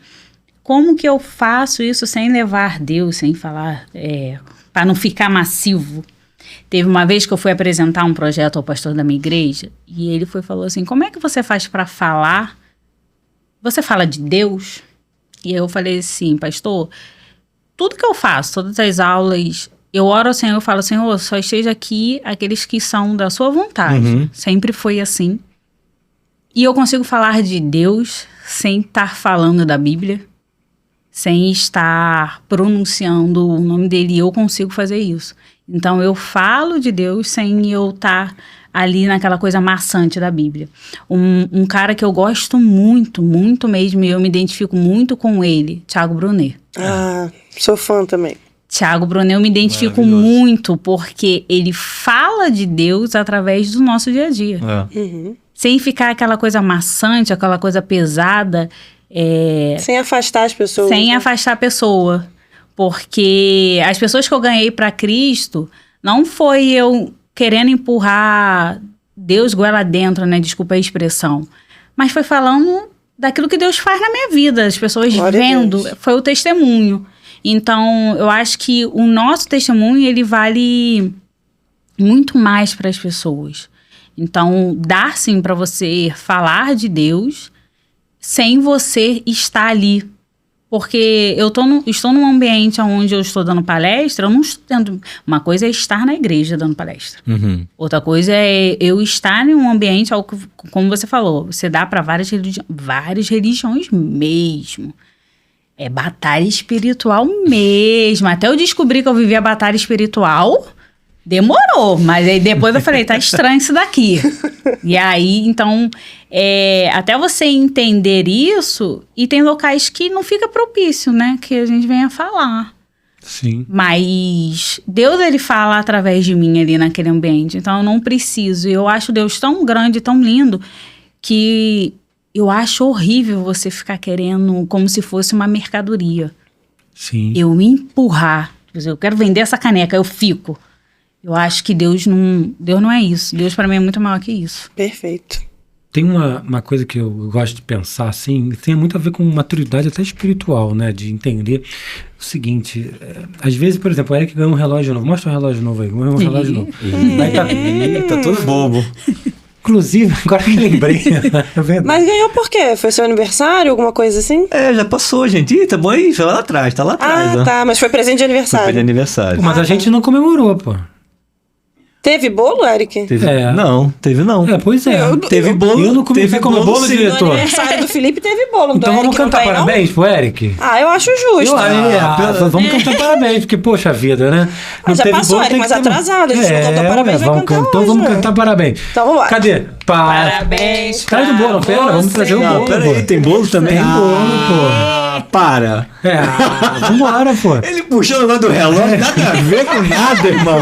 como que eu faço isso sem levar Deus, sem falar, para não ficar massivo? Teve uma vez que eu fui apresentar um projeto ao pastor da minha igreja e ele falou assim, como é que você faz para falar? Você fala de Deus? E eu falei assim, pastor, tudo que eu faço, todas as aulas, eu oro ao Senhor, eu falo, Senhor, só esteja aqui aqueles que são da sua vontade. Sempre foi assim. E eu consigo falar de Deus sem estar falando da Bíblia, sem estar pronunciando o nome dele. Eu consigo fazer isso. Então, eu falo de Deus sem eu estar ali naquela coisa maçante da Bíblia. Um cara que eu gosto muito, muito mesmo, e eu me identifico muito com ele, Thiago Brunet. Sou fã também. Thiago Brunet, eu me identifico muito, porque ele fala de Deus através do nosso dia a dia. Sem ficar aquela coisa maçante, aquela coisa pesada. Sem afastar as pessoas. Sem afastar a pessoa. Porque as pessoas que eu ganhei para Cristo, não foi eu querendo empurrar Deus goela dentro, né? Desculpa a expressão. Mas foi falando daquilo que Deus faz na minha vida. As pessoas Glória a vendo, Deus. foi o testemunho. Então, eu acho que o nosso testemunho, ele vale muito mais para as pessoas. Então, dá sim para você falar de Deus sem você estar ali. Porque eu estou num ambiente onde eu estou dando palestra, eu não estou tendo... Uma coisa é estar na igreja dando palestra. Outra coisa é eu estar em um ambiente, como você falou, você dá para várias religiões mesmo. É batalha espiritual mesmo. Até eu descobri que eu vivia batalha espiritual, demorou. Mas aí depois eu falei, tá estranho isso daqui. E aí, então, até você entender isso, e tem locais que não fica propício, né? Que a gente venha falar. Sim. Mas Deus, ele fala através de mim ali naquele ambiente. Então, eu não preciso. Eu acho Deus tão grande, tão lindo, que... Eu acho horrível você ficar querendo como se fosse uma mercadoria. Sim. Eu me empurrar. Eu quero vender essa caneca, eu fico. Eu acho que Deus não é isso. Deus para mim é muito maior que isso. Perfeito. Tem uma coisa que eu gosto de pensar, assim, que tem muito a ver com maturidade até espiritual, né? De entender o seguinte, às vezes, por exemplo, o Eric ganhou um relógio novo. Mostra um relógio novo aí, ganhou um relógio novo. Tá todo bobo. Inclusive, agora que lembrei. É verdade. Mas ganhou por quê? Foi seu aniversário, alguma coisa assim? Já passou, gente. Ih, tá bom aí, foi lá atrás, tá lá atrás. Ah, ó. tá, mas foi presente de Foi de aniversário. aniversário. Mas a gente não comemorou, pô. Teve bolo, Eric? Teve... É. Não, teve não. Pois é. Teve bolo. Eu não comi. Teve Você comeu bolo, sim. No diretor? aniversário do Felipe teve bolo. Então do vamos Eric, não cantar tem, não? parabéns pro Eric? Ah, eu acho justo. Vamos cantar parabéns, porque, poxa vida, né? Mas já passou, Eric, mas atrasado, a gente não cantou parabéns, vai cantar Então hoje, vamos né? cantar parabéns. Então vamos lá. Cadê? Parabéns Traz o bolo, pera, vamos trazer o Não, bolo. peraí, tem bolo também? Tem bolo, Para. Vambora, pô. Ele puxou o negócio do relógio, nada a ver com nada, irmão.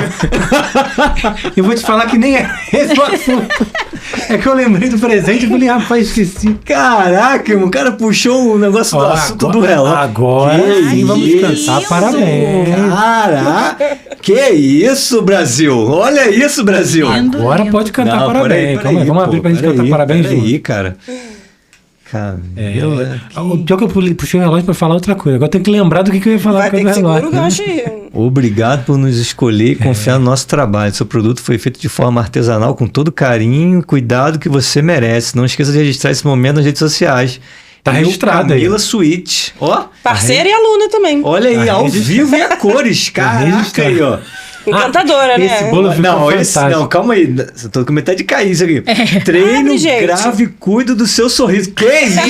Eu vou te falar que nem é esse o assunto. É que eu lembrei do presente e falei, rapaz, esqueci. Caraca, irmão, o cara puxou o negócio do assunto do relógio. Agora Que sim, vamos isso? cantar parabéns. Caraca, que isso, Brasil? Olha isso, Brasil. Agora pode cantar Não, parabéns. Calma aí, vamos abrir pra gente cantar parabéns junto. Aí, cara. O pior que eu puxei o relógio pra falar outra coisa. Agora tem que lembrar do que eu ia falar Vai com o ter que segurar relógio. o gancho aí. Obrigado por nos escolher e confiar no nosso trabalho. Seu produto foi feito de forma artesanal, com todo o carinho e cuidado que você merece. Não esqueça de registrar esse momento nas redes sociais. Tá E o registrado aí. Camila Suite. Ó, Parceira e aluna também. olha aí, Tá ao registrado. vivo e a cores. Caraca registrado. aí, ó. Encantadora, né? Esse bolo ficou Não, fantástico. não, calma aí. Eu tô com metade de cair isso aqui. Treino, Abre, gente. grave, cuido do seu sorriso. Que isso?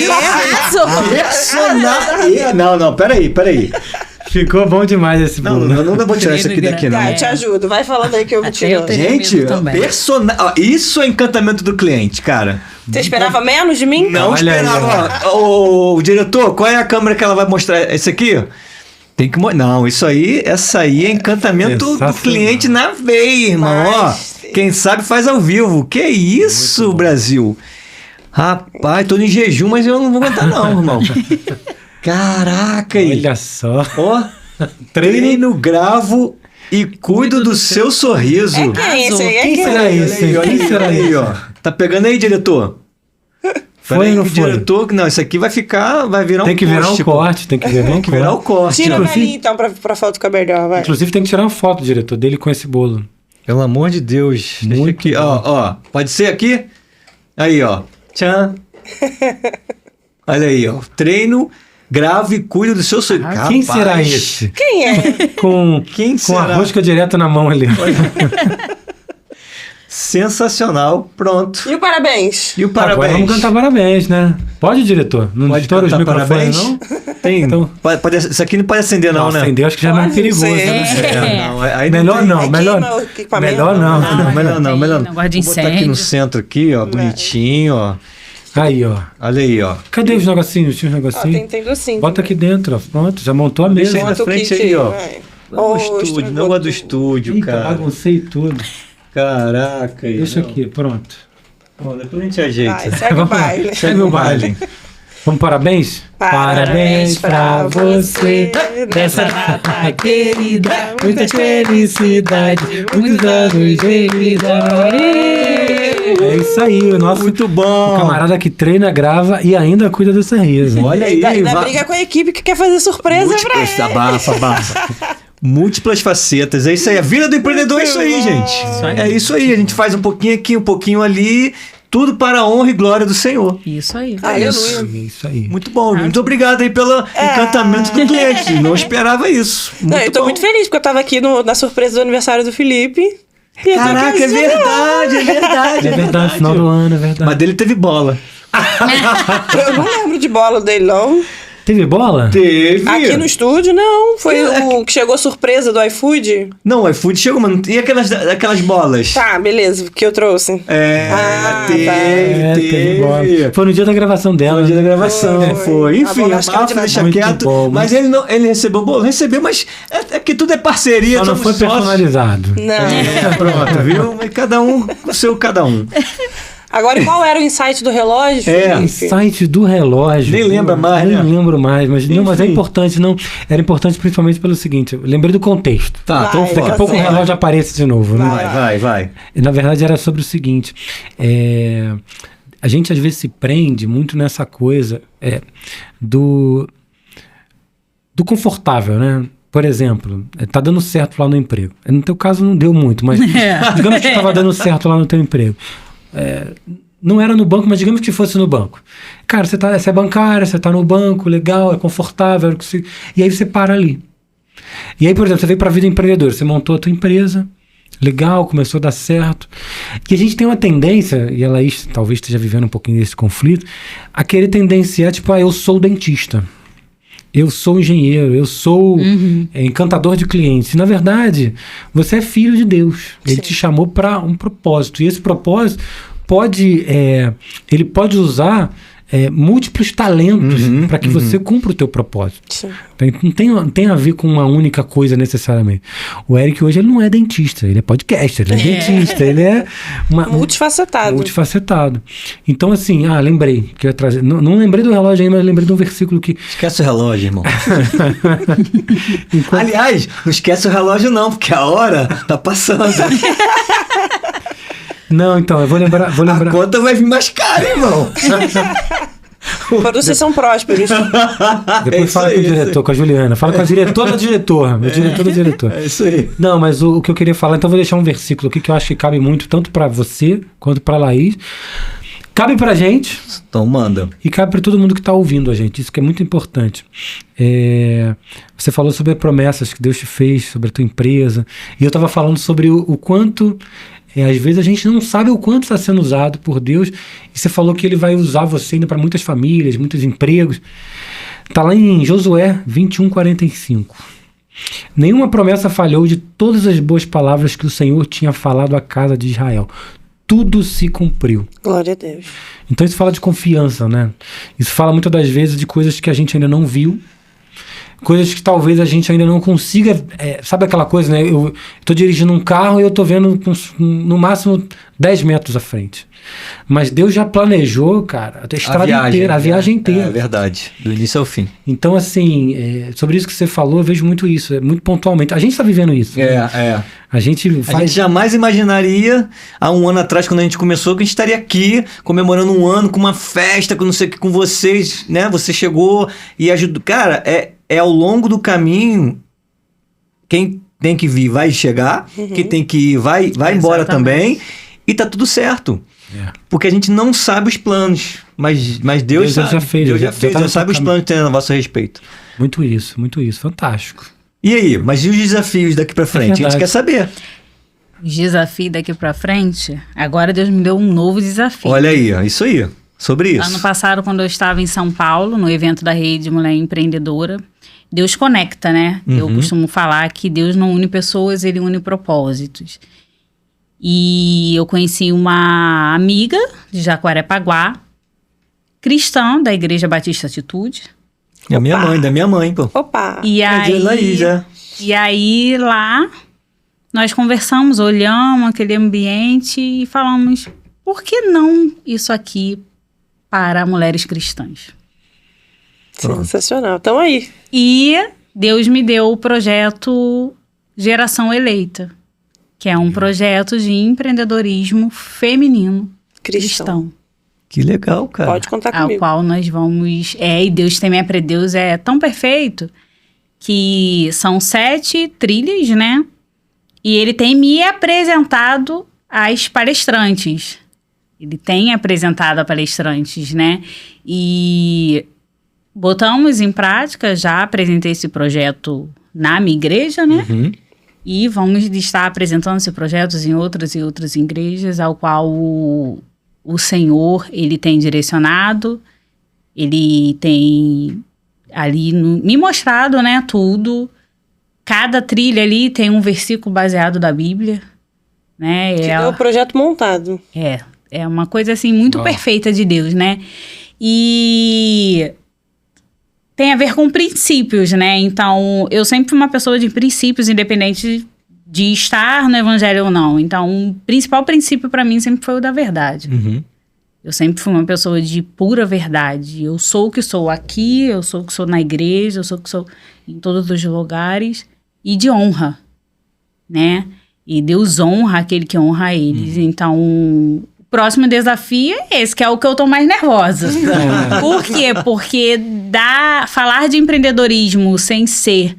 Personal. Não, peraí. Ficou bom demais esse Não, bolo. não vou tirar isso aqui daqui, não. Tá, eu te ajudo. Vai falando aí que eu me Até tiro. eu tenho Gente, medo também. isso é encantamento do cliente, cara. Você esperava menos de mim? Não Olha aí, esperava. Ô, diretor, qual é a câmera que ela vai mostrar? Esse aqui? Tem que não, essa aí é encantamento do Sensacional. cliente na veia, irmão. Mas- Ó, quem sabe faz ao vivo. Que isso, Brasil? Rapaz, tô em jejum, mas eu não vou aguentar não, irmão. Caraca aí. Olha só. Ó, treino, gravo e cuido do seu sorriso. É quem esse aí? É Quem quem? será esse? Olha aí, Quem será aí, esse? ó. Tá pegando aí, diretor? Foi Peraí, ou não que foi? diretor, não, isso aqui vai virar Tem que virar um post, corte, tem que virar um Tem que virar o corte. corte. Tira ó. ali então pra foto ficar melhor, vai. Inclusive tem que tirar uma foto, diretor, dele com esse bolo. Pelo amor de Deus. Deixa Muito aqui, bom. ó. Pode ser aqui? Aí, ó. Tchan. Olha aí, ó. Treino, grave e cuido do seu sorriso. Quem será esse? Quem é? Com a será? rosca direto na mão ali. Sensacional. Pronto. E o parabéns? E o parabéns. Agora vamos cantar parabéns, né? Pode, diretor? Não Pode estoura os cantar microfones, parabéns? não? Tem. Então- Isso aqui não pode acender, não, né? Acender, acho que já é mais Pode perigoso. ser. Né? Não, aí Melhor tem. não, Aí melhor, queima o equipamento. melhor não. Melhor não, Tem melhor não. negócio de Vou botar aqui incêndio. no centro aqui, ó, bonitinho, ó. Aí, ó. Olha aí, ó. Cadê os negocinhos? Tinha os Ó, negocinhos? tem docinho. Bota aqui dentro, ó. Pronto, já montou a mesa. Deixa aí na Bota o frente kit aí, ó. vai. Vamos Oh, no estúdio, estragou negócio do tudo. estúdio, Eita, cara. baguncei tudo. Caraca. aí, Deixa não. aqui, pronto. Bom, depois a gente ajeita. Vai, segue o Vamos lá. baile. Segue o baile. Vamos parabéns? Parabéns pra você nessa data querida. Muita felicidade, muitos anos de vida. É isso aí, o nosso Muito bom. o camarada que treina, grava e ainda cuida do sorriso. Olha aí. Ainda briga com a equipe que quer fazer surpresa pra Múltiplas, ele. abafa. Múltiplas facetas. É isso aí. A vida do empreendedor é isso aí, gente. É isso aí. A gente faz um pouquinho aqui, um pouquinho ali. Tudo para a honra e glória do Senhor. Isso aí. Aleluia. Isso aí. Muito bom. Muito obrigado aí pelo encantamento do cliente. Não esperava isso. Não, eu tô bom. muito feliz, porque eu tava aqui na surpresa do aniversário do Felipe. E eu tô Caraca, é casando. verdade, é verdade. É verdade, final do ano, é verdade. Mas dele teve bola. Eu não lembro de bola dele, não. Teve bola? Teve. Aqui no estúdio, não. Foi o que chegou surpresa do iFood. Não, o iFood chegou, mano. E aquelas bolas? Tá, beleza, que eu trouxe. Teve bola. Foi no dia da gravação dela. No dia da gravação, foi. Enfim, bom, a acho que Rafa ele vai deixa muito quieto. bom, Mas ele recebeu bola. Recebeu, mas é que tudo é parceria. Só não somos foi sócios. personalizado. Não. Pronto, viu? Mas cada um o seu cada um. Agora, e qual era o insight do relógio, Felipe? Site do relógio. Nem lembra mais, Nem né? lembro mais, mas é Enfim. importante, não. Era importante principalmente pelo seguinte, eu lembrei do contexto. Tá, então Vai, Daqui a tá pouco o certo. relógio aparece de novo, né? Vai. E, na verdade era sobre o seguinte, a gente às vezes se prende muito nessa coisa do confortável, né? Por exemplo, tá dando certo lá no emprego. No teu caso não deu muito, mas digamos que estava dando certo lá no teu emprego. Não era no banco, mas digamos que fosse no banco. Cara, você é bancária, você tá no banco, legal, é confortável, e aí você para ali. E aí, por exemplo, você veio para a vida empreendedora, você montou a tua empresa, legal, começou a dar certo. E a gente tem uma tendência, e a Laís talvez esteja vivendo um pouquinho desse conflito, a querer tendenciar, tipo, eu sou dentista. Eu sou engenheiro, eu sou encantador de clientes. Na verdade, você é filho de Deus. Ele te chamou para um propósito. E esse propósito ele pode usar múltiplos talentos para que você cumpra o teu propósito. Sim. Então, não tem a ver com uma única coisa necessariamente. O Eric hoje ele não é dentista, ele é podcaster, ele é dentista, ele é Multifacetado. multifacetado. Então, assim, lembrei que eu ia trazer. Não lembrei do relógio ainda, mas lembrei de um versículo que. Esquece o relógio, irmão. Aliás, não esquece o relógio não, porque a hora tá passando. Não, então, eu vou lembrar. A conta vai vir mais cara, irmão. Quando vocês são prósperos. Depois fala com o diretor, com a Juliana. Fala com a diretora do diretor. O diretor do diretor. É isso aí. Não, mas o que eu queria falar, então eu vou deixar um versículo aqui que eu acho que cabe muito, tanto para você quanto para Laís. Cabe pra gente. Então manda. E cabe para todo mundo que está ouvindo a gente. Isso que é muito importante. Você falou sobre promessas que Deus te fez, sobre a tua empresa. E eu estava falando sobre o quanto... às vezes a gente não sabe o quanto está sendo usado por Deus. E você falou que Ele vai usar você ainda para muitas famílias, muitos empregos. Está lá em Josué 21:45. Nenhuma promessa falhou de todas as boas palavras que o Senhor tinha falado à casa de Israel. Tudo se cumpriu. Glória a Deus. Então isso fala de confiança, né? Isso fala muitas das vezes de coisas que a gente ainda não viu, coisas que talvez a gente ainda não consiga... sabe aquela coisa, né? Eu tô dirigindo um carro e eu tô vendo no máximo 10 metros à frente. Mas Deus já planejou, cara, a estrada inteira, a viagem inteira. É verdade, do início ao fim. Então, assim, sobre isso que você falou, eu vejo muito isso, muito pontualmente. A gente tá vivendo isso. Né? A gente jamais imaginaria, há um ano atrás, quando a gente começou, que a gente estaria aqui, comemorando um ano, com uma festa, com não sei o que, com vocês, né? Você chegou e ajudou. Cara, ao longo do caminho, quem tem que vir vai chegar, quem tem que ir vai embora também, e tá tudo certo. Porque a gente não sabe os planos, mas Deus sabe. já fez. Deus já fez, Deus sabe os planos que tem a nosso respeito. Muito isso, fantástico. E aí, mas e os desafios daqui pra frente? A gente quer saber. Os desafios daqui pra frente, agora Deus me deu um novo desafio. Olha aí, isso aí, sobre isso. Ano passado, quando eu estava em São Paulo, no evento da Rede Mulher Empreendedora, Deus conecta, né? Eu costumo falar que Deus não une pessoas, Ele une propósitos. E eu conheci uma amiga de Jacarepaguá, cristã da Igreja Batista Atitude. Da minha mãe, pô. Opa! E aí lá nós conversamos, olhamos aquele ambiente e falamos, por que não isso aqui para mulheres cristãs? Sensacional, tamo aí. E Deus me deu o projeto Geração Eleita, que é um projeto de empreendedorismo feminino. Cristão. Que legal, cara. Pode contar Ao comigo. qual nós vamos... e Deus Temer a Deus é tão perfeito que são 7 trilhas, né? E ele tem me apresentado às palestrantes. Ele tem apresentado a palestrantes, né? E botamos em prática, já apresentei esse projeto na minha igreja, né? E vamos estar apresentando esse projeto em outras e outras igrejas, ao qual o Senhor, ele tem direcionado, ele tem ali me mostrado, né, tudo. Cada trilha ali tem um versículo baseado da Bíblia, né? Que é o projeto montado. É uma coisa, assim, muito perfeita de Deus, né? E tem a ver com princípios, né? Então, eu sempre fui uma pessoa de princípios, independente de estar no evangelho ou não. Então, o principal princípio para mim sempre foi o da verdade. Eu sempre fui uma pessoa de pura verdade. Eu sou o que sou aqui, eu sou o que sou na igreja, eu sou o que sou em todos os lugares. E de honra, né? E Deus honra aquele que honra eles. Então, o próximo desafio é esse, que é o que eu tô mais nervosa. Por quê? Porque falar de empreendedorismo sem ser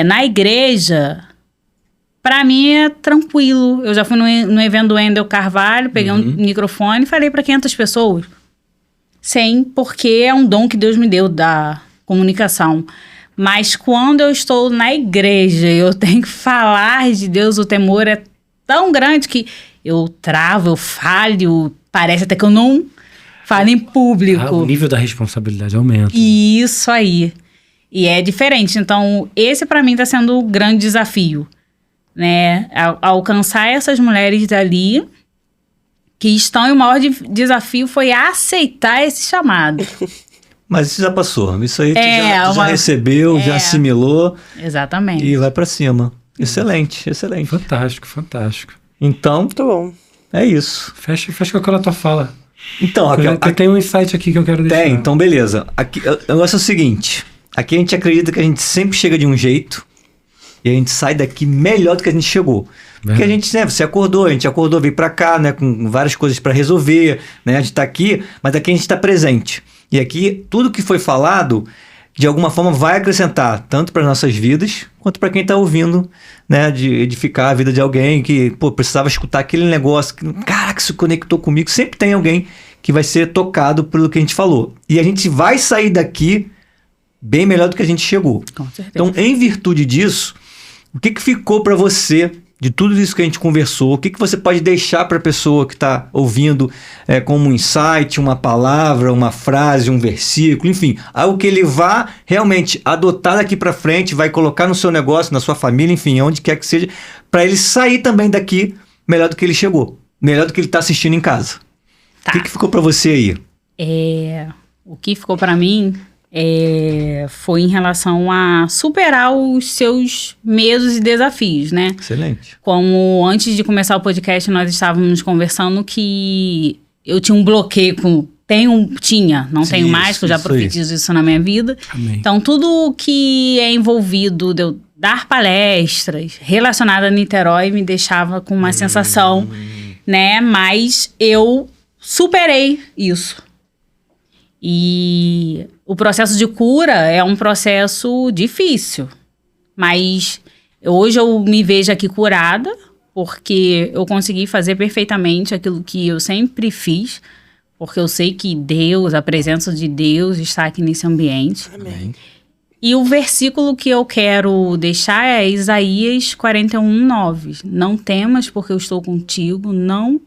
na igreja... Pra mim é tranquilo. Eu já fui no evento do Wendel Carvalho, peguei um microfone e falei pra 500 pessoas. Porque é um dom que Deus me deu da comunicação. Mas quando eu estou na igreja e eu tenho que falar de Deus, o temor é tão grande que eu travo, eu falho, parece até que eu não falo em público. O nível da responsabilidade aumenta. Isso aí. E é diferente. Então, esse pra mim tá sendo o grande desafio. Né, alcançar essas mulheres dali que estão, e o maior desafio foi aceitar esse chamado. Mas isso já passou, isso aí tu já recebeu, já assimilou. Exatamente. E vai pra cima. Excelente, excelente. Fantástico, fantástico. Então, Muito bom. é isso. Fecha com aquela tua fala. Então, Eu tenho um insight aqui que eu quero deixar. Tem, então beleza. Aqui, o negócio é o seguinte, aqui a gente acredita que a gente sempre chega de um jeito, e a gente sai daqui melhor do que a gente chegou. Porque a gente, né, a gente acordou, veio pra cá, né, com várias coisas pra resolver, né, a gente tá aqui, mas aqui a gente tá presente. E aqui, tudo que foi falado, de alguma forma vai acrescentar, tanto para nossas vidas, quanto para quem tá ouvindo, né, de edificar a vida de alguém que, precisava escutar aquele negócio, que, caraca, se conectou comigo. Sempre tem alguém que vai ser tocado pelo que a gente falou. E a gente vai sair daqui bem melhor do que a gente chegou. Com certeza. Então, em virtude disso, o que ficou para você de tudo isso que a gente conversou? O que você pode deixar para a pessoa que está ouvindo como um insight, uma palavra, uma frase, um versículo, enfim, algo que ele vá realmente adotar daqui para frente, vai colocar no seu negócio, na sua família, enfim, onde quer que seja, para ele sair também daqui melhor do que ele chegou, melhor do que ele está assistindo em casa. Tá. O que ficou para você aí? O que ficou para mim foi em relação a superar os seus medos e desafios, né? Excelente. Como antes de começar o podcast, nós estávamos conversando que eu tinha um bloqueio com... Não tenho mais, que eu já profetizo isso na minha vida. Amém. Então, tudo que é envolvido de eu dar palestras relacionadas a Niterói me deixava com uma sensação, né? Mas eu superei isso. E o processo de cura é um processo difícil. Mas hoje eu me vejo aqui curada, porque eu consegui fazer perfeitamente aquilo que eu sempre fiz, porque eu sei que Deus, a presença de Deus está aqui nesse ambiente. Amém. E o versículo que eu quero deixar é Isaías 41:9. Não temas, porque eu estou contigo, não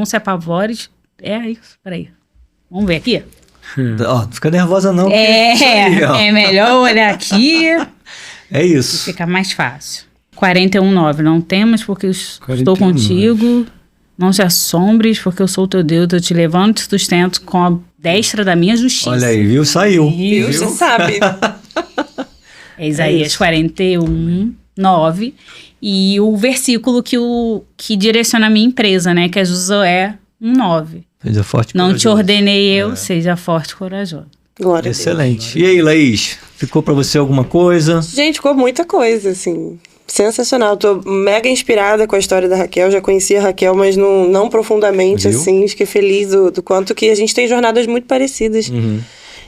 se apavores. É isso, peraí. Vamos ver aqui? Não fica nervosa não. É melhor olhar aqui. É isso. Fica mais fácil. 41:9. Não temas, porque eu estou 41:9. contigo. Não te assombres, porque eu sou o teu Deus. Eu te levanto e te sustento com a destra da minha justiça. Olha aí, viu? Saiu. Deus já sabe. É Isaías 41:9. E o versículo que direciona a minha empresa, né? Que é Josué 1:9. Seja forte e Não corajoso. te ordenei eu, seja forte e corajoso. Glória a Deus. Excelente. E aí, Laís? Ficou pra você alguma coisa? Gente, ficou muita coisa, assim. Sensacional, tô mega inspirada com a história da Raquel, já conhecia a Raquel, mas não profundamente, Viu? assim, fiquei feliz do quanto que a gente tem jornadas muito parecidas.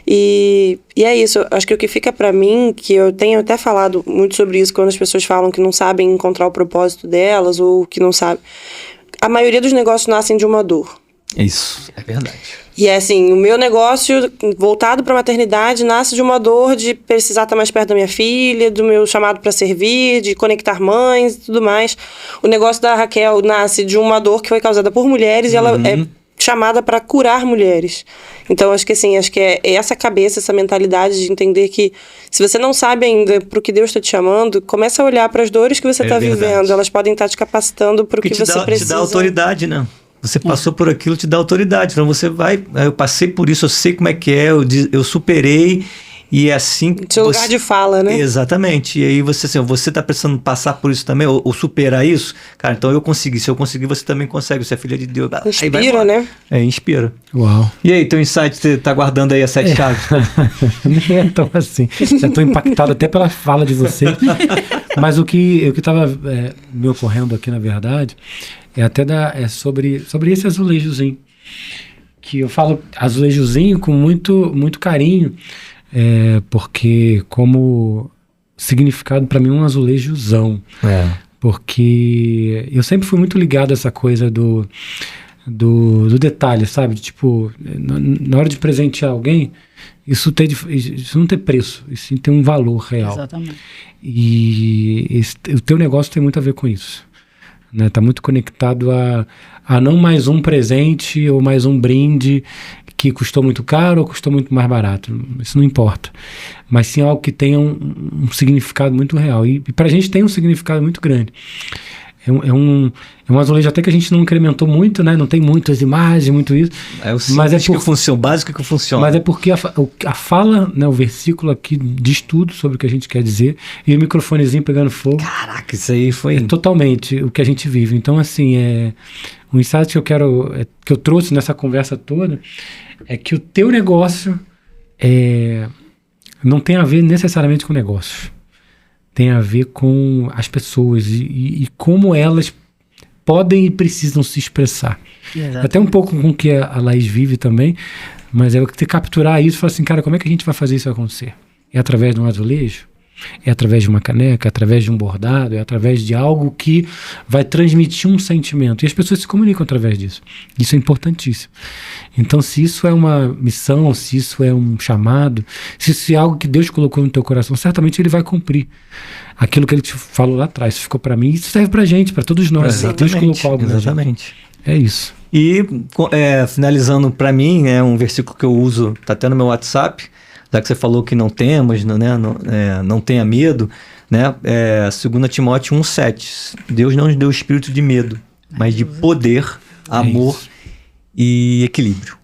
E é isso, acho que o que fica pra mim, que eu tenho até falado muito sobre isso quando as pessoas falam que não sabem encontrar o propósito delas ou que não sabem, a maioria dos negócios nascem de uma dor. Isso, é verdade. E é assim, o meu negócio voltado para a maternidade nasce de uma dor de precisar estar mais perto da minha filha, do meu chamado para servir, de conectar mães e tudo mais. O negócio da Raquel nasce de uma dor que foi causada por mulheres e ela é chamada para curar mulheres. Então, acho que é essa cabeça, essa mentalidade de entender que se você não sabe ainda para o que Deus está te chamando, começa a olhar para as dores que você está vivendo. Elas podem estar te capacitando para o que você precisa. Te dá autoridade, né? Você passou por aquilo, te dá autoridade. Então você vai... Eu passei por isso, eu sei como é que é, eu superei e é assim... Seu lugar de fala, né? Exatamente. E aí você tá precisando passar por isso também, ou superar isso? Cara, então eu consegui. Se eu conseguir, você também consegue. Você é filha de Deus. Inspira, né? Inspira. Uau. E aí, teu insight, você tá guardando aí as 7 chaves? Nem é tão assim. Já tô impactado até pela fala de vocês. Mas o que tava me ocorrendo aqui, na verdade... É até sobre esse azulejozinho. Que eu falo azulejozinho com muito carinho, porque como significado para mim um azulejozão. Porque eu sempre fui muito ligado a essa coisa do detalhe, sabe? Tipo, na hora de presentear alguém, isso não tem preço, isso tem um valor real. Exatamente. E o teu negócio tem muito a ver com isso. Né, tá muito conectado a não mais um presente ou mais um brinde que custou muito caro ou custou muito mais barato. Isso não importa. Mas sim algo que tenha um significado muito real. E pra gente tem um significado muito grande. É um azulejo até que a gente não incrementou muito, né? Não tem muitas imagens, muito isso. Mas que funciona, básico que funciona. Mas é porque a fala, né, o versículo aqui diz tudo sobre o que a gente quer dizer. E o microfonezinho pegando fogo. Caraca, isso aí foi... totalmente o que a gente vive. Então, assim, o insight que eu trouxe nessa conversa toda é que o teu negócio não tem a ver necessariamente com negócios. Tem a ver com as pessoas e como elas podem e precisam se expressar. Exatamente. Até um pouco com o que a Laís vive também, mas é ter capturar isso e falar assim, cara, como é que a gente vai fazer isso acontecer? É através de um azulejo? É através de uma caneca? É através de um bordado? É através de algo que vai transmitir um sentimento. E as pessoas se comunicam através disso. Isso é importantíssimo. Então, se isso é uma missão, se isso é um chamado, se isso é algo que Deus colocou no teu coração, certamente Ele vai cumprir aquilo que Ele te falou lá atrás. Isso ficou para mim, isso serve pra gente, para todos nós. Exatamente, Deus colocou algo na gente. É isso. E finalizando para mim, um versículo que eu uso, tá até no meu WhatsApp, já que você falou que não temos, né, não tenha medo, né? 2 Timóteo 1,7. Deus não nos deu espírito de medo, mas de poder, amor e equilíbrio.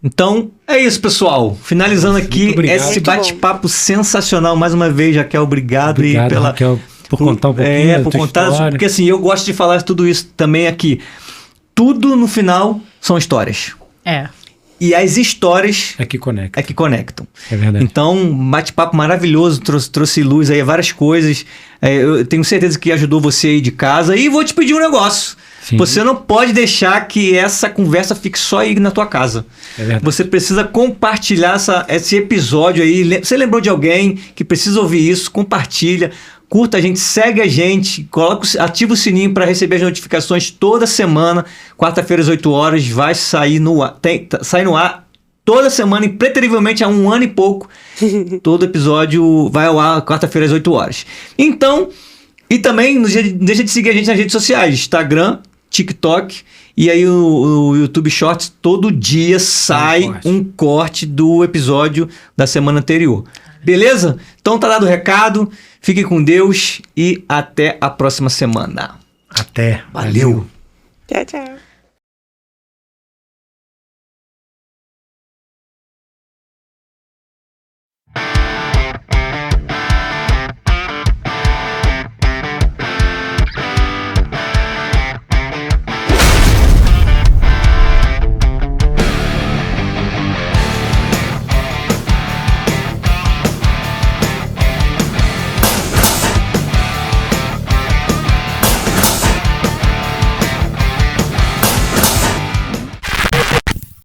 Então, é isso, pessoal. Finalizando aqui esse bate-papo sensacional. Mais uma vez, Raquel, obrigado Raquel, por contar um pouquinho por contar, história. Porque assim, eu gosto de falar tudo isso também aqui. Tudo no final são histórias. E as histórias é que conectam. É verdade. Então, bate-papo maravilhoso, trouxe luz aí a várias coisas. Eu tenho certeza que ajudou você aí de casa. E vou te pedir um negócio. Sim. Você não pode deixar que essa conversa fique só aí na tua casa. É verdade. Você precisa compartilhar esse episódio aí. Você lembrou de alguém que precisa ouvir isso? Compartilha. Curta a gente, segue a gente, ativa o sininho para receber as notificações toda semana. Quarta-feira às 8 horas vai sair no ar. Sai no ar toda semana, impreterivelmente há 1 ano e pouco. Todo episódio vai ao ar quarta-feira às 8 horas. Então, e também não deixa de seguir a gente nas redes sociais, Instagram, TikTok e aí o YouTube Shorts. Todo dia sai um corte do episódio da semana anterior. Beleza? Então tá dado o recado. Fiquem com Deus e até a próxima semana. Até. Valeu. Tchau, tchau.